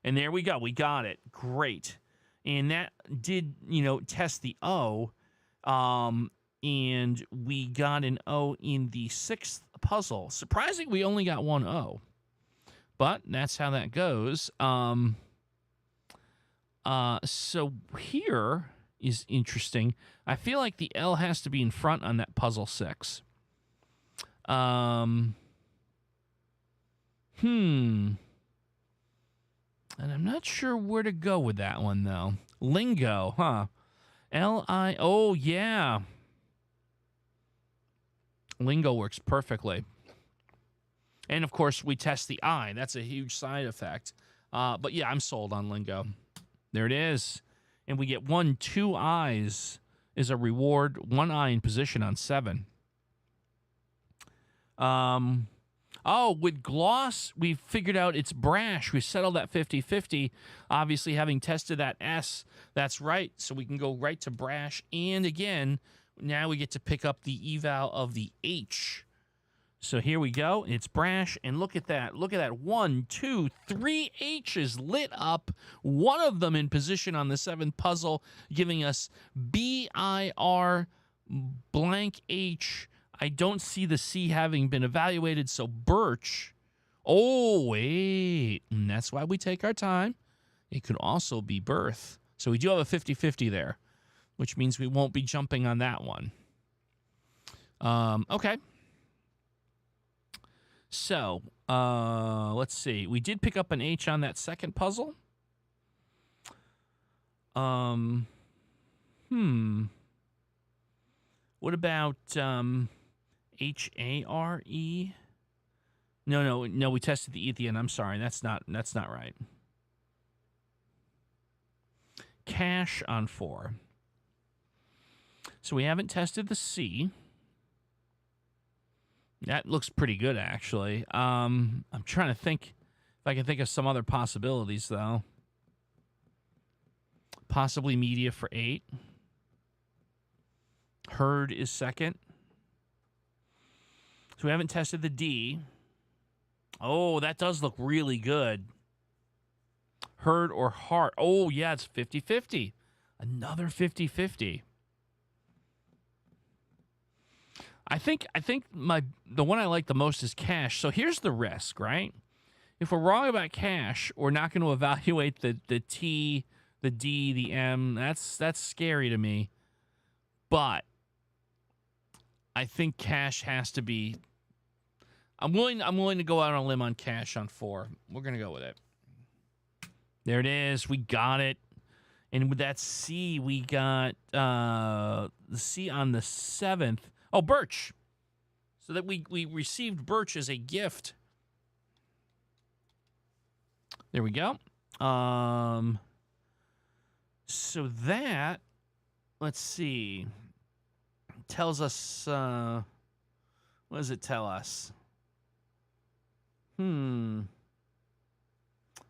And there we go. We got it. Great. And that did, test the O. And we got an O in the 6th puzzle. Surprising, we only got 1 O. But that's how that goes. So here is interesting. I feel like the L has to be in front on that puzzle 6. And I'm not sure where to go with that one, though. Lingo, huh? L-I... Oh, yeah. Lingo works perfectly. And, of course, we test the I. That's a huge side effect. But, yeah, I'm sold on lingo. There it is. And we get 2 I's is a reward. 1 I in position on 7. With gloss, we figured out it's brash. We settled that 50-50. Obviously, having tested that S, that's right. So we can go right to brash. And again, now we get to pick up the eval of the H. So here we go. It's brash. And look at that. Look at that. 1, 2, 3 H's lit up. One of them in position on the 7th puzzle, giving us BIR blank H. I don't see the C having been evaluated, so birch. Oh, wait. And that's why we take our time. It could also be birth. So we do have a 50-50 there, which means we won't be jumping on that one. Okay. So, let's see. We did pick up an H on that 2nd puzzle. What about H-A-R-E? No, we tested the E at the end. I'm sorry. That's not right. Cash on 4. So we haven't tested the C. That looks pretty good, actually. I'm trying to think if I can think of some other possibilities, though. Possibly media for 8. Herd is 2nd. So we haven't tested the D. Oh, that does look really good. Herd or heart. Oh, yeah, it's 50-50. Another 50-50. I think the one I like the most is cash. So here's the risk, right? If we're wrong about cash, we're not going to evaluate the T, the D, the M. That's scary to me. But I think cash has to be. I'm willing to go out on a limb on cash on 4. We're gonna go with it. There it is. We got it. And with that C, we got the C on the 7th. Oh, birch. So that we received birch as a gift. There we go. So that, let's see, tells us What does it tell us?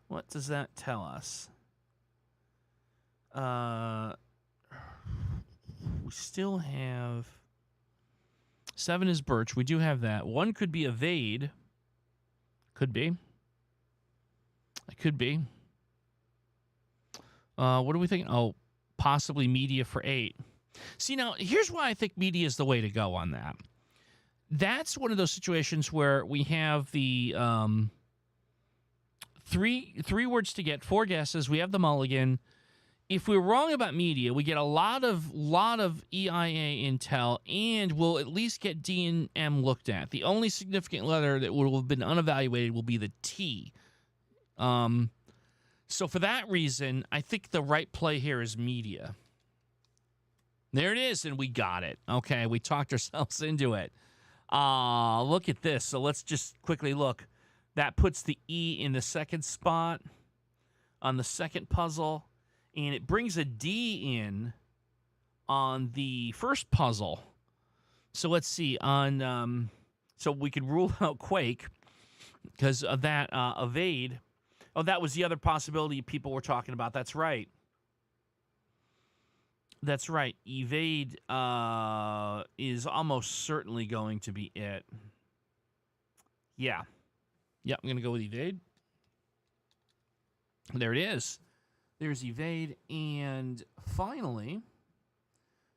What does that tell us? We still have 7 is birch. We do have that. 1 could be evade. Could be. It could be. What are we thinking? Oh, possibly media for 8. See, now, here's why I think media is the way to go on that. That's one of those situations where we have the three words to get, 4 guesses. We have the mulligan. If we're wrong about media, we get a lot of EIA intel, and we'll at least get D and M looked at. The only significant letter that will have been unevaluated will be the T. So for that reason, I think the right play here is media. There it is, and we got it. Okay, we talked ourselves into it. Look at this. So let's just quickly look. That puts the E in the second spot on the second puzzle, and it brings a D in on the first puzzle. So let's see. So we could rule out Quake because of that evade. Oh, that was the other possibility people were talking about. That's right. That's right. Evade is almost certainly going to be it. Yeah. Yeah, I'm going to go with evade. There it is. There's evade. And finally,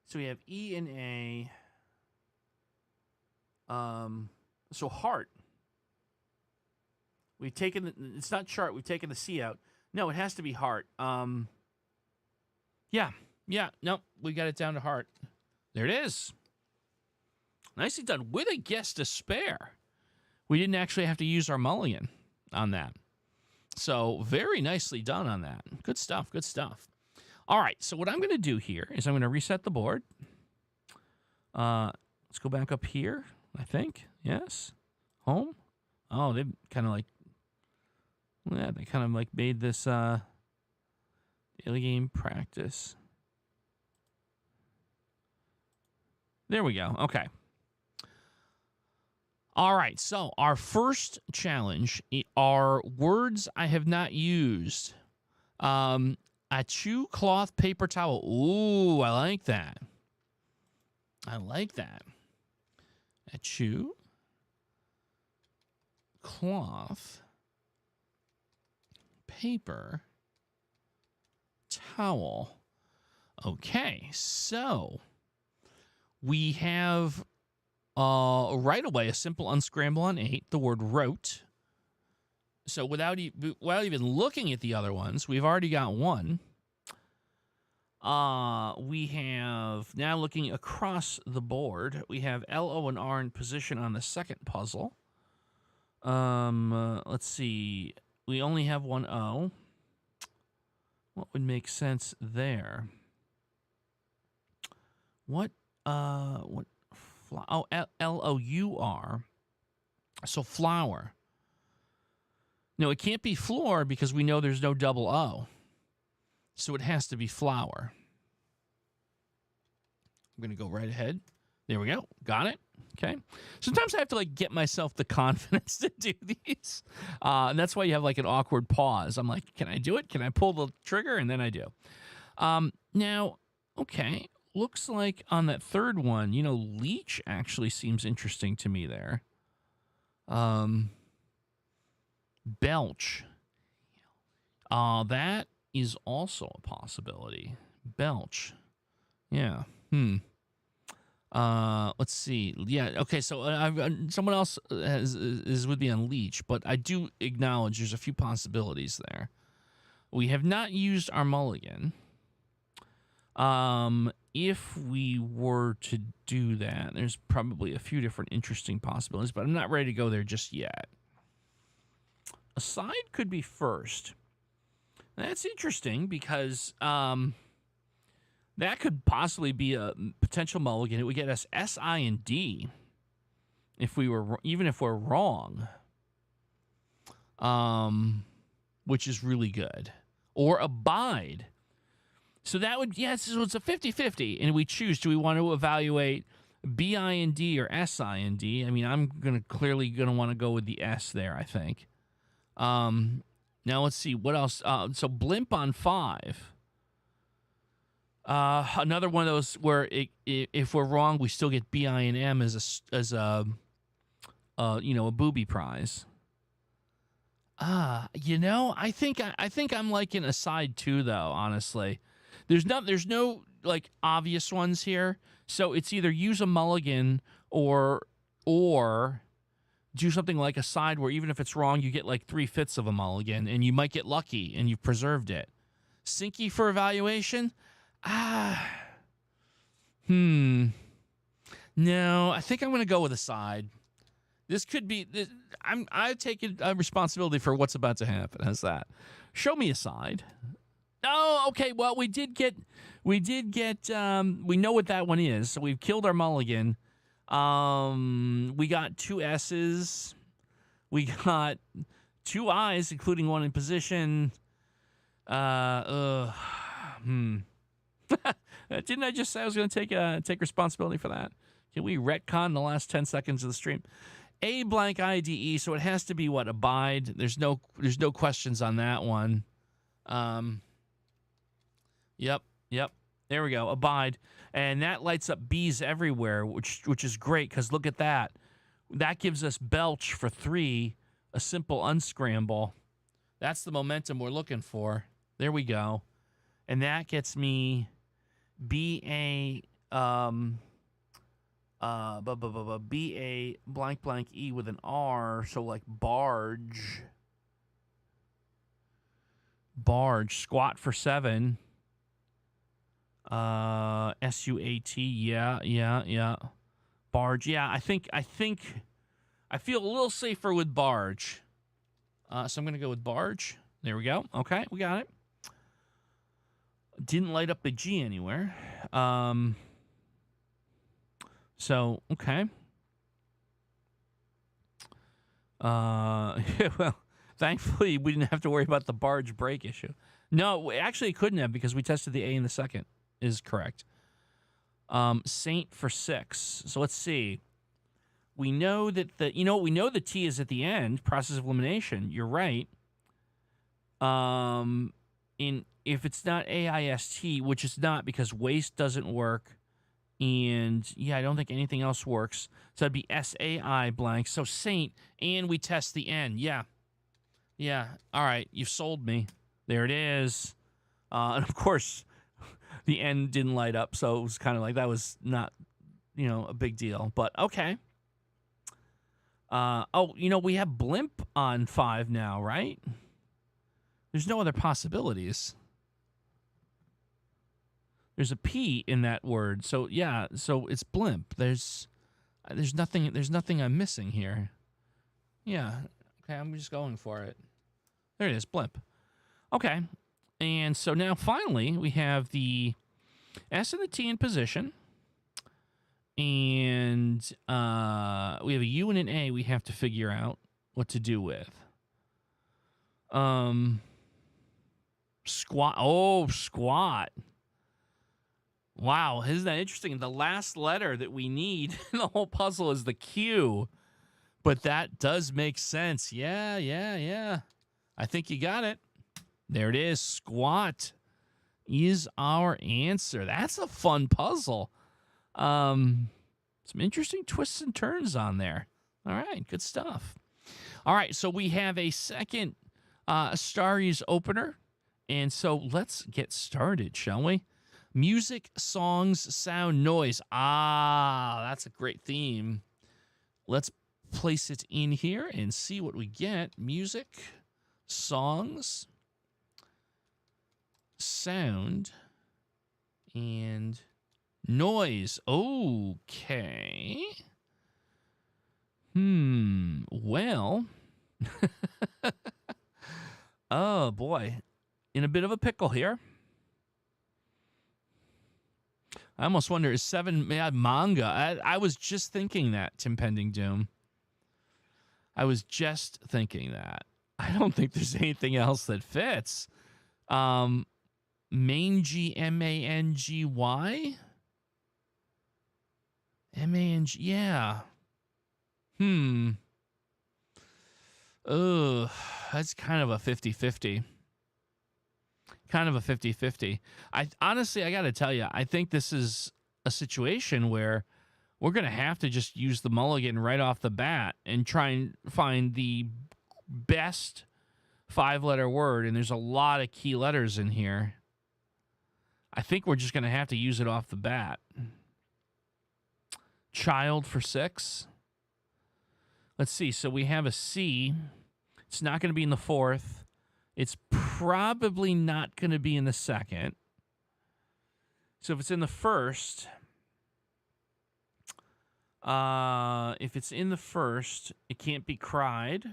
so we have E and A. So heart. We've taken the, it's not chart, we've taken the C out. No, it has to be heart. Yeah, nope, we got it down to heart. There it is. Nicely done, with a guess to spare. We didn't actually have to use our mulligan on that. So very nicely done on that. Good stuff, good stuff. All right, so what I'm going to do here is I'm going to reset the board. Let's go back up here, I think. Yes. Home. Oh, they kind of like, yeah, they kind of like made this daily game practice. There we go. Okay. All right. So our first challenge are words I have not used. A chew, cloth, paper towel. Ooh, I like that. I like that. A chew, cloth, paper, towel. Okay, so we have right away a simple unscramble on 8, the word wrote. So without even looking at the other ones, we've already got one. We have, now looking across the board, we have L, O, and R in position on the second puzzle. Let's see. We only have one O. What would make sense there? Oh, L-O-U-R. So flower. No, it can't be floor because we know there's no double O. So it has to be flower. I'm going to go right ahead. There we go. Got it. Okay. Sometimes I have to like get myself the confidence to do these. And that's why you have like an awkward pause. I'm like, can I do it? Can I pull the trigger? And then I do. Now, okay. Looks like on that third one, you know, leech actually seems interesting to me there. Belch. That is also a possibility. Belch. Yeah. Let's see. Yeah. Okay. So someone else is with me on leech, but I do acknowledge there's a few possibilities there. We have not used our mulligan. If we were to do that, there's probably a few different interesting possibilities, but I'm not ready to go there just yet. A side could be first. That's interesting because that could possibly be a potential mulligan. It would get us S, I, and D if we were, even if we're wrong, which is really good. Or abide. So that would, yes, so it's a 50-50, and we choose, do we want to evaluate B-I-N-D or S-I-N-D. I mean, I'm clearly gonna want to go with the S there, I think. Now let's see what else. So blimp on 5. Another one of those where if we're wrong, we still get B-I-N-M as a booby prize. I think I'm liking a side 2 though, honestly. There's no like obvious ones here. So it's either use a mulligan or do something like a side where even if it's wrong, you get like 3/5 of a mulligan and you might get lucky and you've preserved it. Sinky for evaluation? No, I think I'm going to go with a side. This could be. I've taken responsibility for what's about to happen. How's that? Show me a side. Oh, okay. Well, we did get. We know what that one is. So we've killed our mulligan. We got 2 S's. We got 2 I's, including one in position. Didn't I just say I was going to take responsibility for that? Can we retcon the last 10 seconds of the stream? A blank IDE, so it has to be what? Abide. There's no questions on that one. Yep. There we go. Abide. And that lights up B's everywhere, which is great because look at that. That gives us belch for 3, a simple unscramble. That's the momentum we're looking for. There we go. And that gets me B-A B-A blank blank E with an R, so like barge. Squat for 7. S-U-A-T, yeah. Barge, yeah, I think I feel a little safer with barge. So I'm going to go with barge. There we go. Okay, we got it. Didn't light up the G anywhere. So, okay. Well, thankfully, we didn't have to worry about the barge break issue. No, actually, it couldn't have because we tested the A in the second. Is correct. Saint for 6. So let's see. We know that we know the T is at the end. Process of elimination. You're right. If it's not AIST, which it's not because waste doesn't work. And, yeah, I don't think anything else works. So it'd be SAI blank. So Saint, and we test the N. Yeah. All right. You've sold me. There it is. And, of course, the N didn't light up. So it was kind of like that was not, a big deal. But, okay. We have blimp on 5 now, right? There's no other possibilities. There's a P in that word, so yeah. So it's blimp. There's nothing I'm missing here. Yeah. Okay, I'm just going for it. There it is, blimp. Okay, and so now finally we have the S and the T in position, and we have a U and an A. We have to figure out what to do with. Squat. Oh, squat. Wow, isn't that interesting? The last letter that we need in the whole puzzle is the Q. But that does make sense. Yeah. I think you got it. There it is. Squat is our answer. That's a fun puzzle. Some interesting twists and turns on there. All right, good stuff. All right, so we have a second Starry's opener. And so let's get started, shall we? Music, songs, sound, noise. That's a great theme. Let's place it in here and see what we get. Music, songs, sound, and noise. Okay. Well. Oh, boy. In a bit of a pickle here. I almost wonder, is 7 manga? I was just thinking that, Impending Doom. I was just thinking that. I don't think there's anything else that fits. Mangy, M-A-N-G-Y? M-A-N-G. Yeah. Ugh. That's kind of a 50-50. Kind of a 50-50. Honestly, I got to tell you, I think this is a situation where we're going to have to just use the mulligan right off the bat and try and find the best 5-letter word. And there's a lot of key letters in here. I think we're just going to have to use it off the bat. Child for 6. Let's see. So we have a C. It's not going to be in the 4th. It's probably not going to be in the 2nd. So if it's in the 1st, if it's in the 1st, it can't be cried,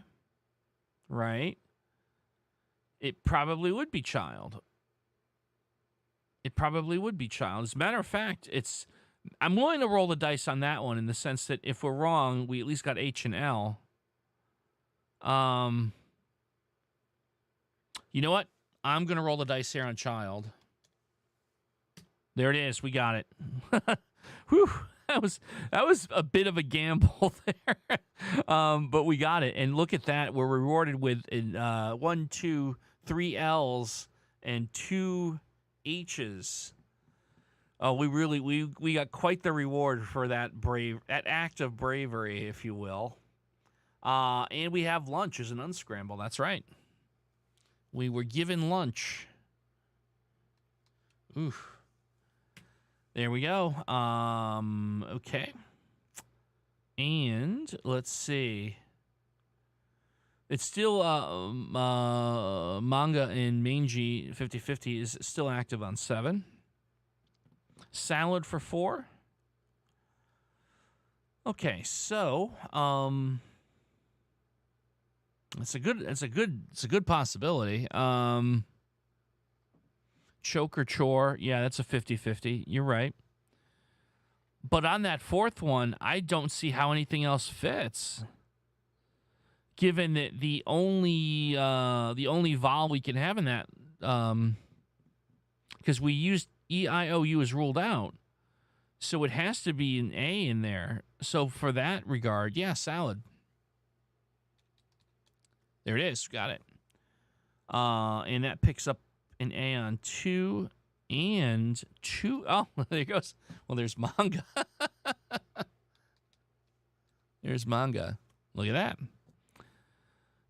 right? It probably would be child. It probably would be child. As a matter of fact, I'm willing to roll the dice on that one in the sense that if we're wrong, we at least got H and L. You know what? I'm going to roll the dice here on child. There it is. We got it. Whew. That was a bit of a gamble there. But we got it. And look at that. We're rewarded with 1, 2, 3 L's and 2 H's. Oh, we got quite the reward for that act of bravery, if you will. And we have lunch as an unscramble. That's right. We were given lunch. Oof. There we go. Okay. And let's see. It's still manga and mangy 50-50 is still active on 7. Salad for 4. Okay, so it's a good possibility. Choke or chore, yeah, that's a 50-50. You're right. But on that 4th one, I don't see how anything else fits. Given that the only vowel we can have in that, because we used E-I-O-U is ruled out, so it has to be an A in there. So for that regard, yeah, salad. There it is. Got it. And that picks up an A on 2 and 2. Oh, there it goes. Well, there's manga. There's manga. Look at that.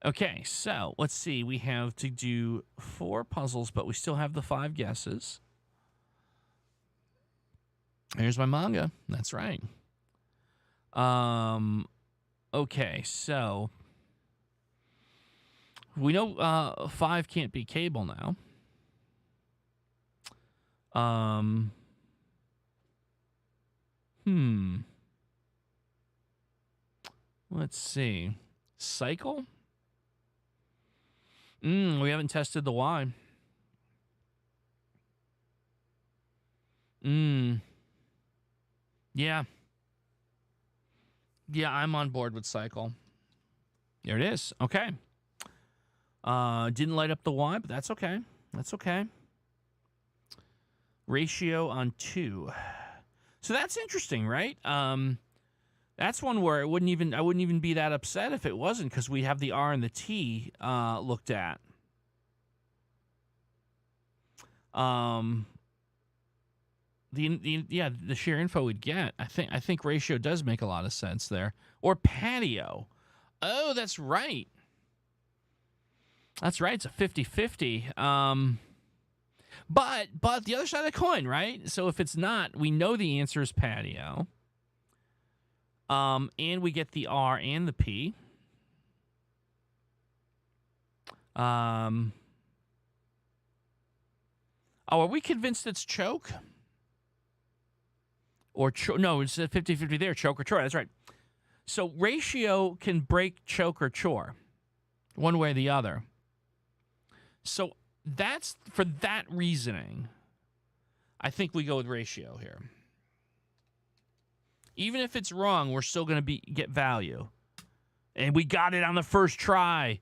Okay, so let's see. We have to do 4 puzzles, but we still have the 5 guesses. Here's my manga. That's right. Okay, so we know 5 can't be cable now. Let's see. Cycle? We haven't tested the Y. Yeah. Yeah, I'm on board with cycle. There it is. Okay. Didn't light up the Y, but that's okay. That's okay. Ratio on 2. So that's interesting, right? That's one where I wouldn't even be that upset if it wasn't, because we have the R and the T looked at. The sheer info we'd get. I think ratio does make a lot of sense there. Or patio. Oh, that's right. That's right. It's a 50-50. But the other side of the coin, right? So if it's not, we know the answer is patio. And we get the R and the P. Oh, are we convinced it's choke? Or no, it's a 50-50 there, choke or chore. That's right. So ratio can break choke or chore, one way or the other. So that's for that reasoning. I think we go with ratio here. Even if it's wrong, we're still going to get value. And we got it on the first try.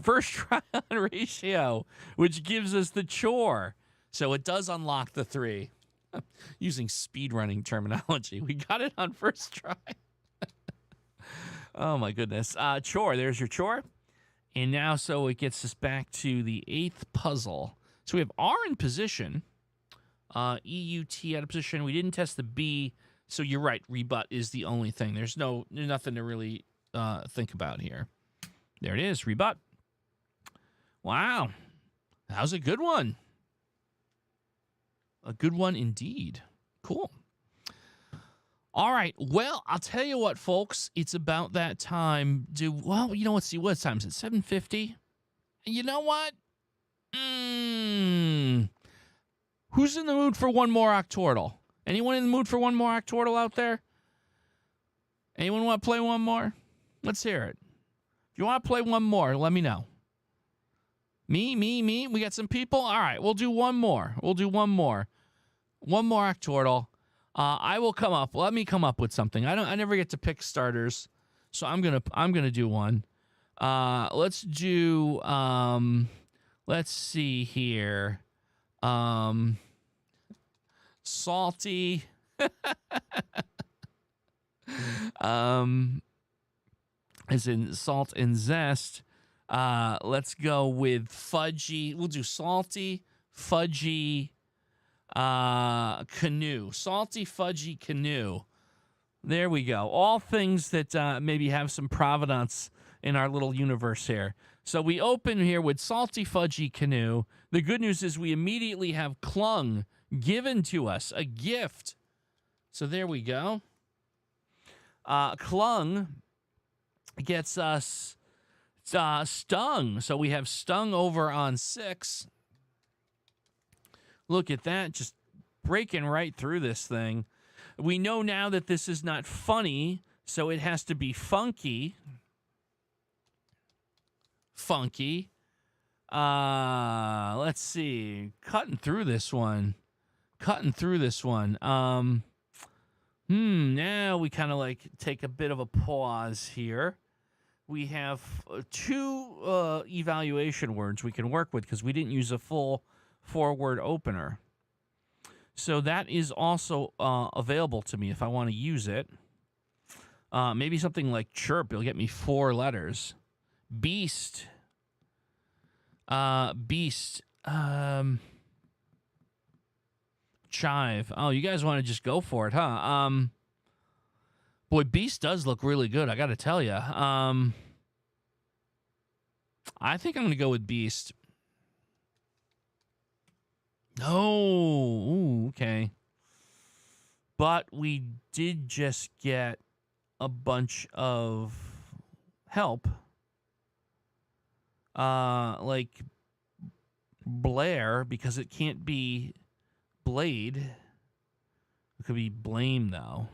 First try on ratio, which gives us the chore. So it does unlock the 3. Using speedrunning terminology. We got it on first try. Oh, my goodness. Chore. There's your chore. And now, so it gets us back to the 8th puzzle. So we have R in position. EUT out of position. We didn't test the B. So you're right. Rebut is the only thing. There's nothing to really think about here. There it is. Rebut. Wow. That was a good one. A good one indeed. Cool. All right. Well, I'll tell you what, folks. It's about that time. Well, you know what? See, what time is it? 7:50. You know what? Who's in the mood for one more Octordle? Anyone in the mood for one more Octordle out there? Anyone want to play one more? Let's hear it. If you want to play one more, let me know. Me. We got some people? All right. We'll do one more. One more Octordle. I will come up. Let me come up with something. I never get to pick starters, so I'm gonna do one. Let's do. Let's see here. Salty. As in salt and zest. Let's go with fudgy. We'll do salty, fudgy. Canoe. Salty, fudgy canoe. There we go. All things that maybe have some provenance in our little universe here. So we open here with salty, fudgy canoe. The good news is we immediately have clung given to us, a gift. So there we go. Clung gets us stung. So we have stung over on 6. Look at that, just breaking right through this thing. We know now that this is not funny, so it has to be funky. Funky. Let's see. Cutting through this one. Now we kind of like take a bit of a pause here. We have 2 evaluation words we can work with because we didn't use a full 4-word opener. So that is also available to me if I want to use it. Maybe something like chirp. It'll get me 4 letters. Beast. Beast. Chive. Oh, you guys want to just go for it, huh? Boy, beast does look really good, I got to tell you. I think I'm going to go with beast. Oh, ooh, okay. But we did just get a bunch of help. Like Blair, because it can't be Blade. It could be Blame, though.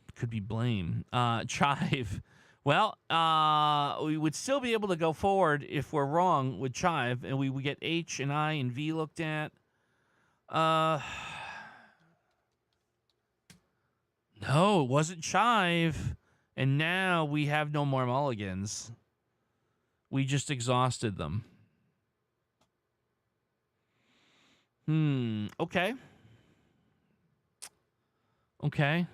It could be Blame. Chive. Well, we would still be able to go forward if we're wrong with chive, and we would get H and I and V looked at. No, it wasn't chive, and now we have no more mulligans. We just exhausted them. Okay. Okay.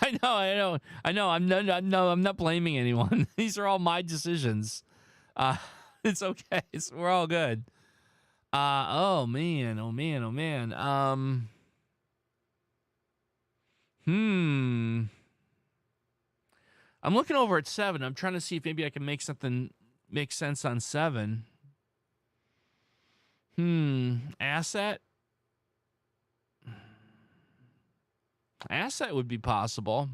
I know. I'm not blaming anyone. These are all my decisions. It's okay. We're all good. Oh man. I'm looking over at 7. I'm trying to see if maybe I can make something make sense on 7. Asset. Asset would be possible.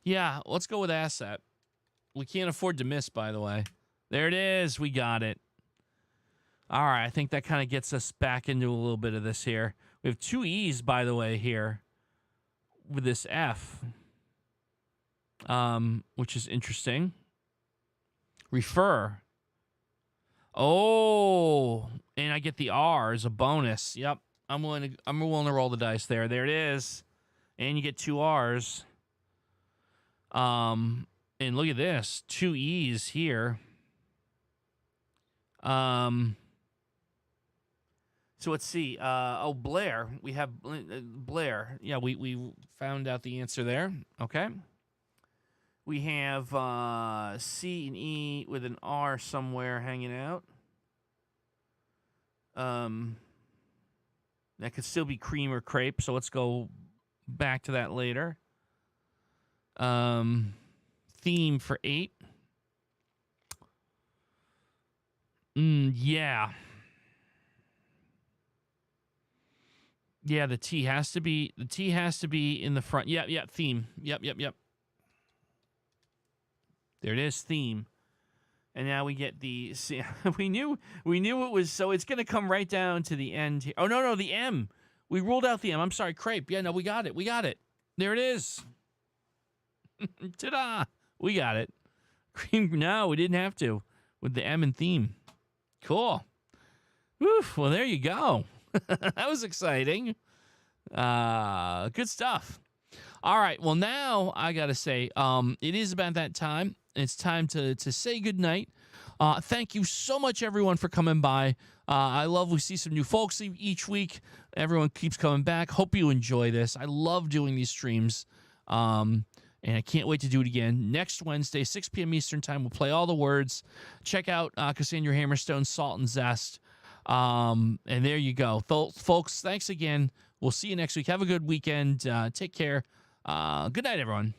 Yeah, let's go with asset. We can't afford to miss, by the way. There it is. We got it. All right, I think that kind of gets us back into a little bit of this here. We have 2 E's, by the way, here with this F, which is interesting. Refer. Oh, and I get the R as a bonus. Yep, I'm willing to roll the dice there. There it is, and you get 2 R's. And And look at this, 2 E's here. So let's see. Blair. We have Blair. Yeah, we found out the answer there. Okay. We have C and E with an R somewhere hanging out. That could still be cream or crepe, so let's go back to that later. Theme for 8. Yeah. Yeah, the T has to be in the front. Yeah, theme. Yep. There it is, theme. And now we get the we knew it was, so it's going to come right down to the end here. Oh no, the M. We ruled out the M. I'm sorry, crepe. Yeah, no, we got it. There it is. Ta-da. We got it. Cream. No, we didn't have to with the M and theme. Cool. Woof. Well, there you go. That was exciting. Good stuff. All right. Well, now I got to say, it is about that time. It's time to say goodnight. Thank you so much, everyone, for coming by. I love we see some new folks each week. Everyone keeps coming back. Hope you enjoy this. I love doing these streams. And I can't wait to do it again. Next Wednesday, 6 p.m. Eastern Time, we'll play all the words. Check out Cassandra Hammerstone's Salt and Zest. And there you go. Folks, thanks again. We'll see you next week. Have a good weekend. Take care. Good night, everyone.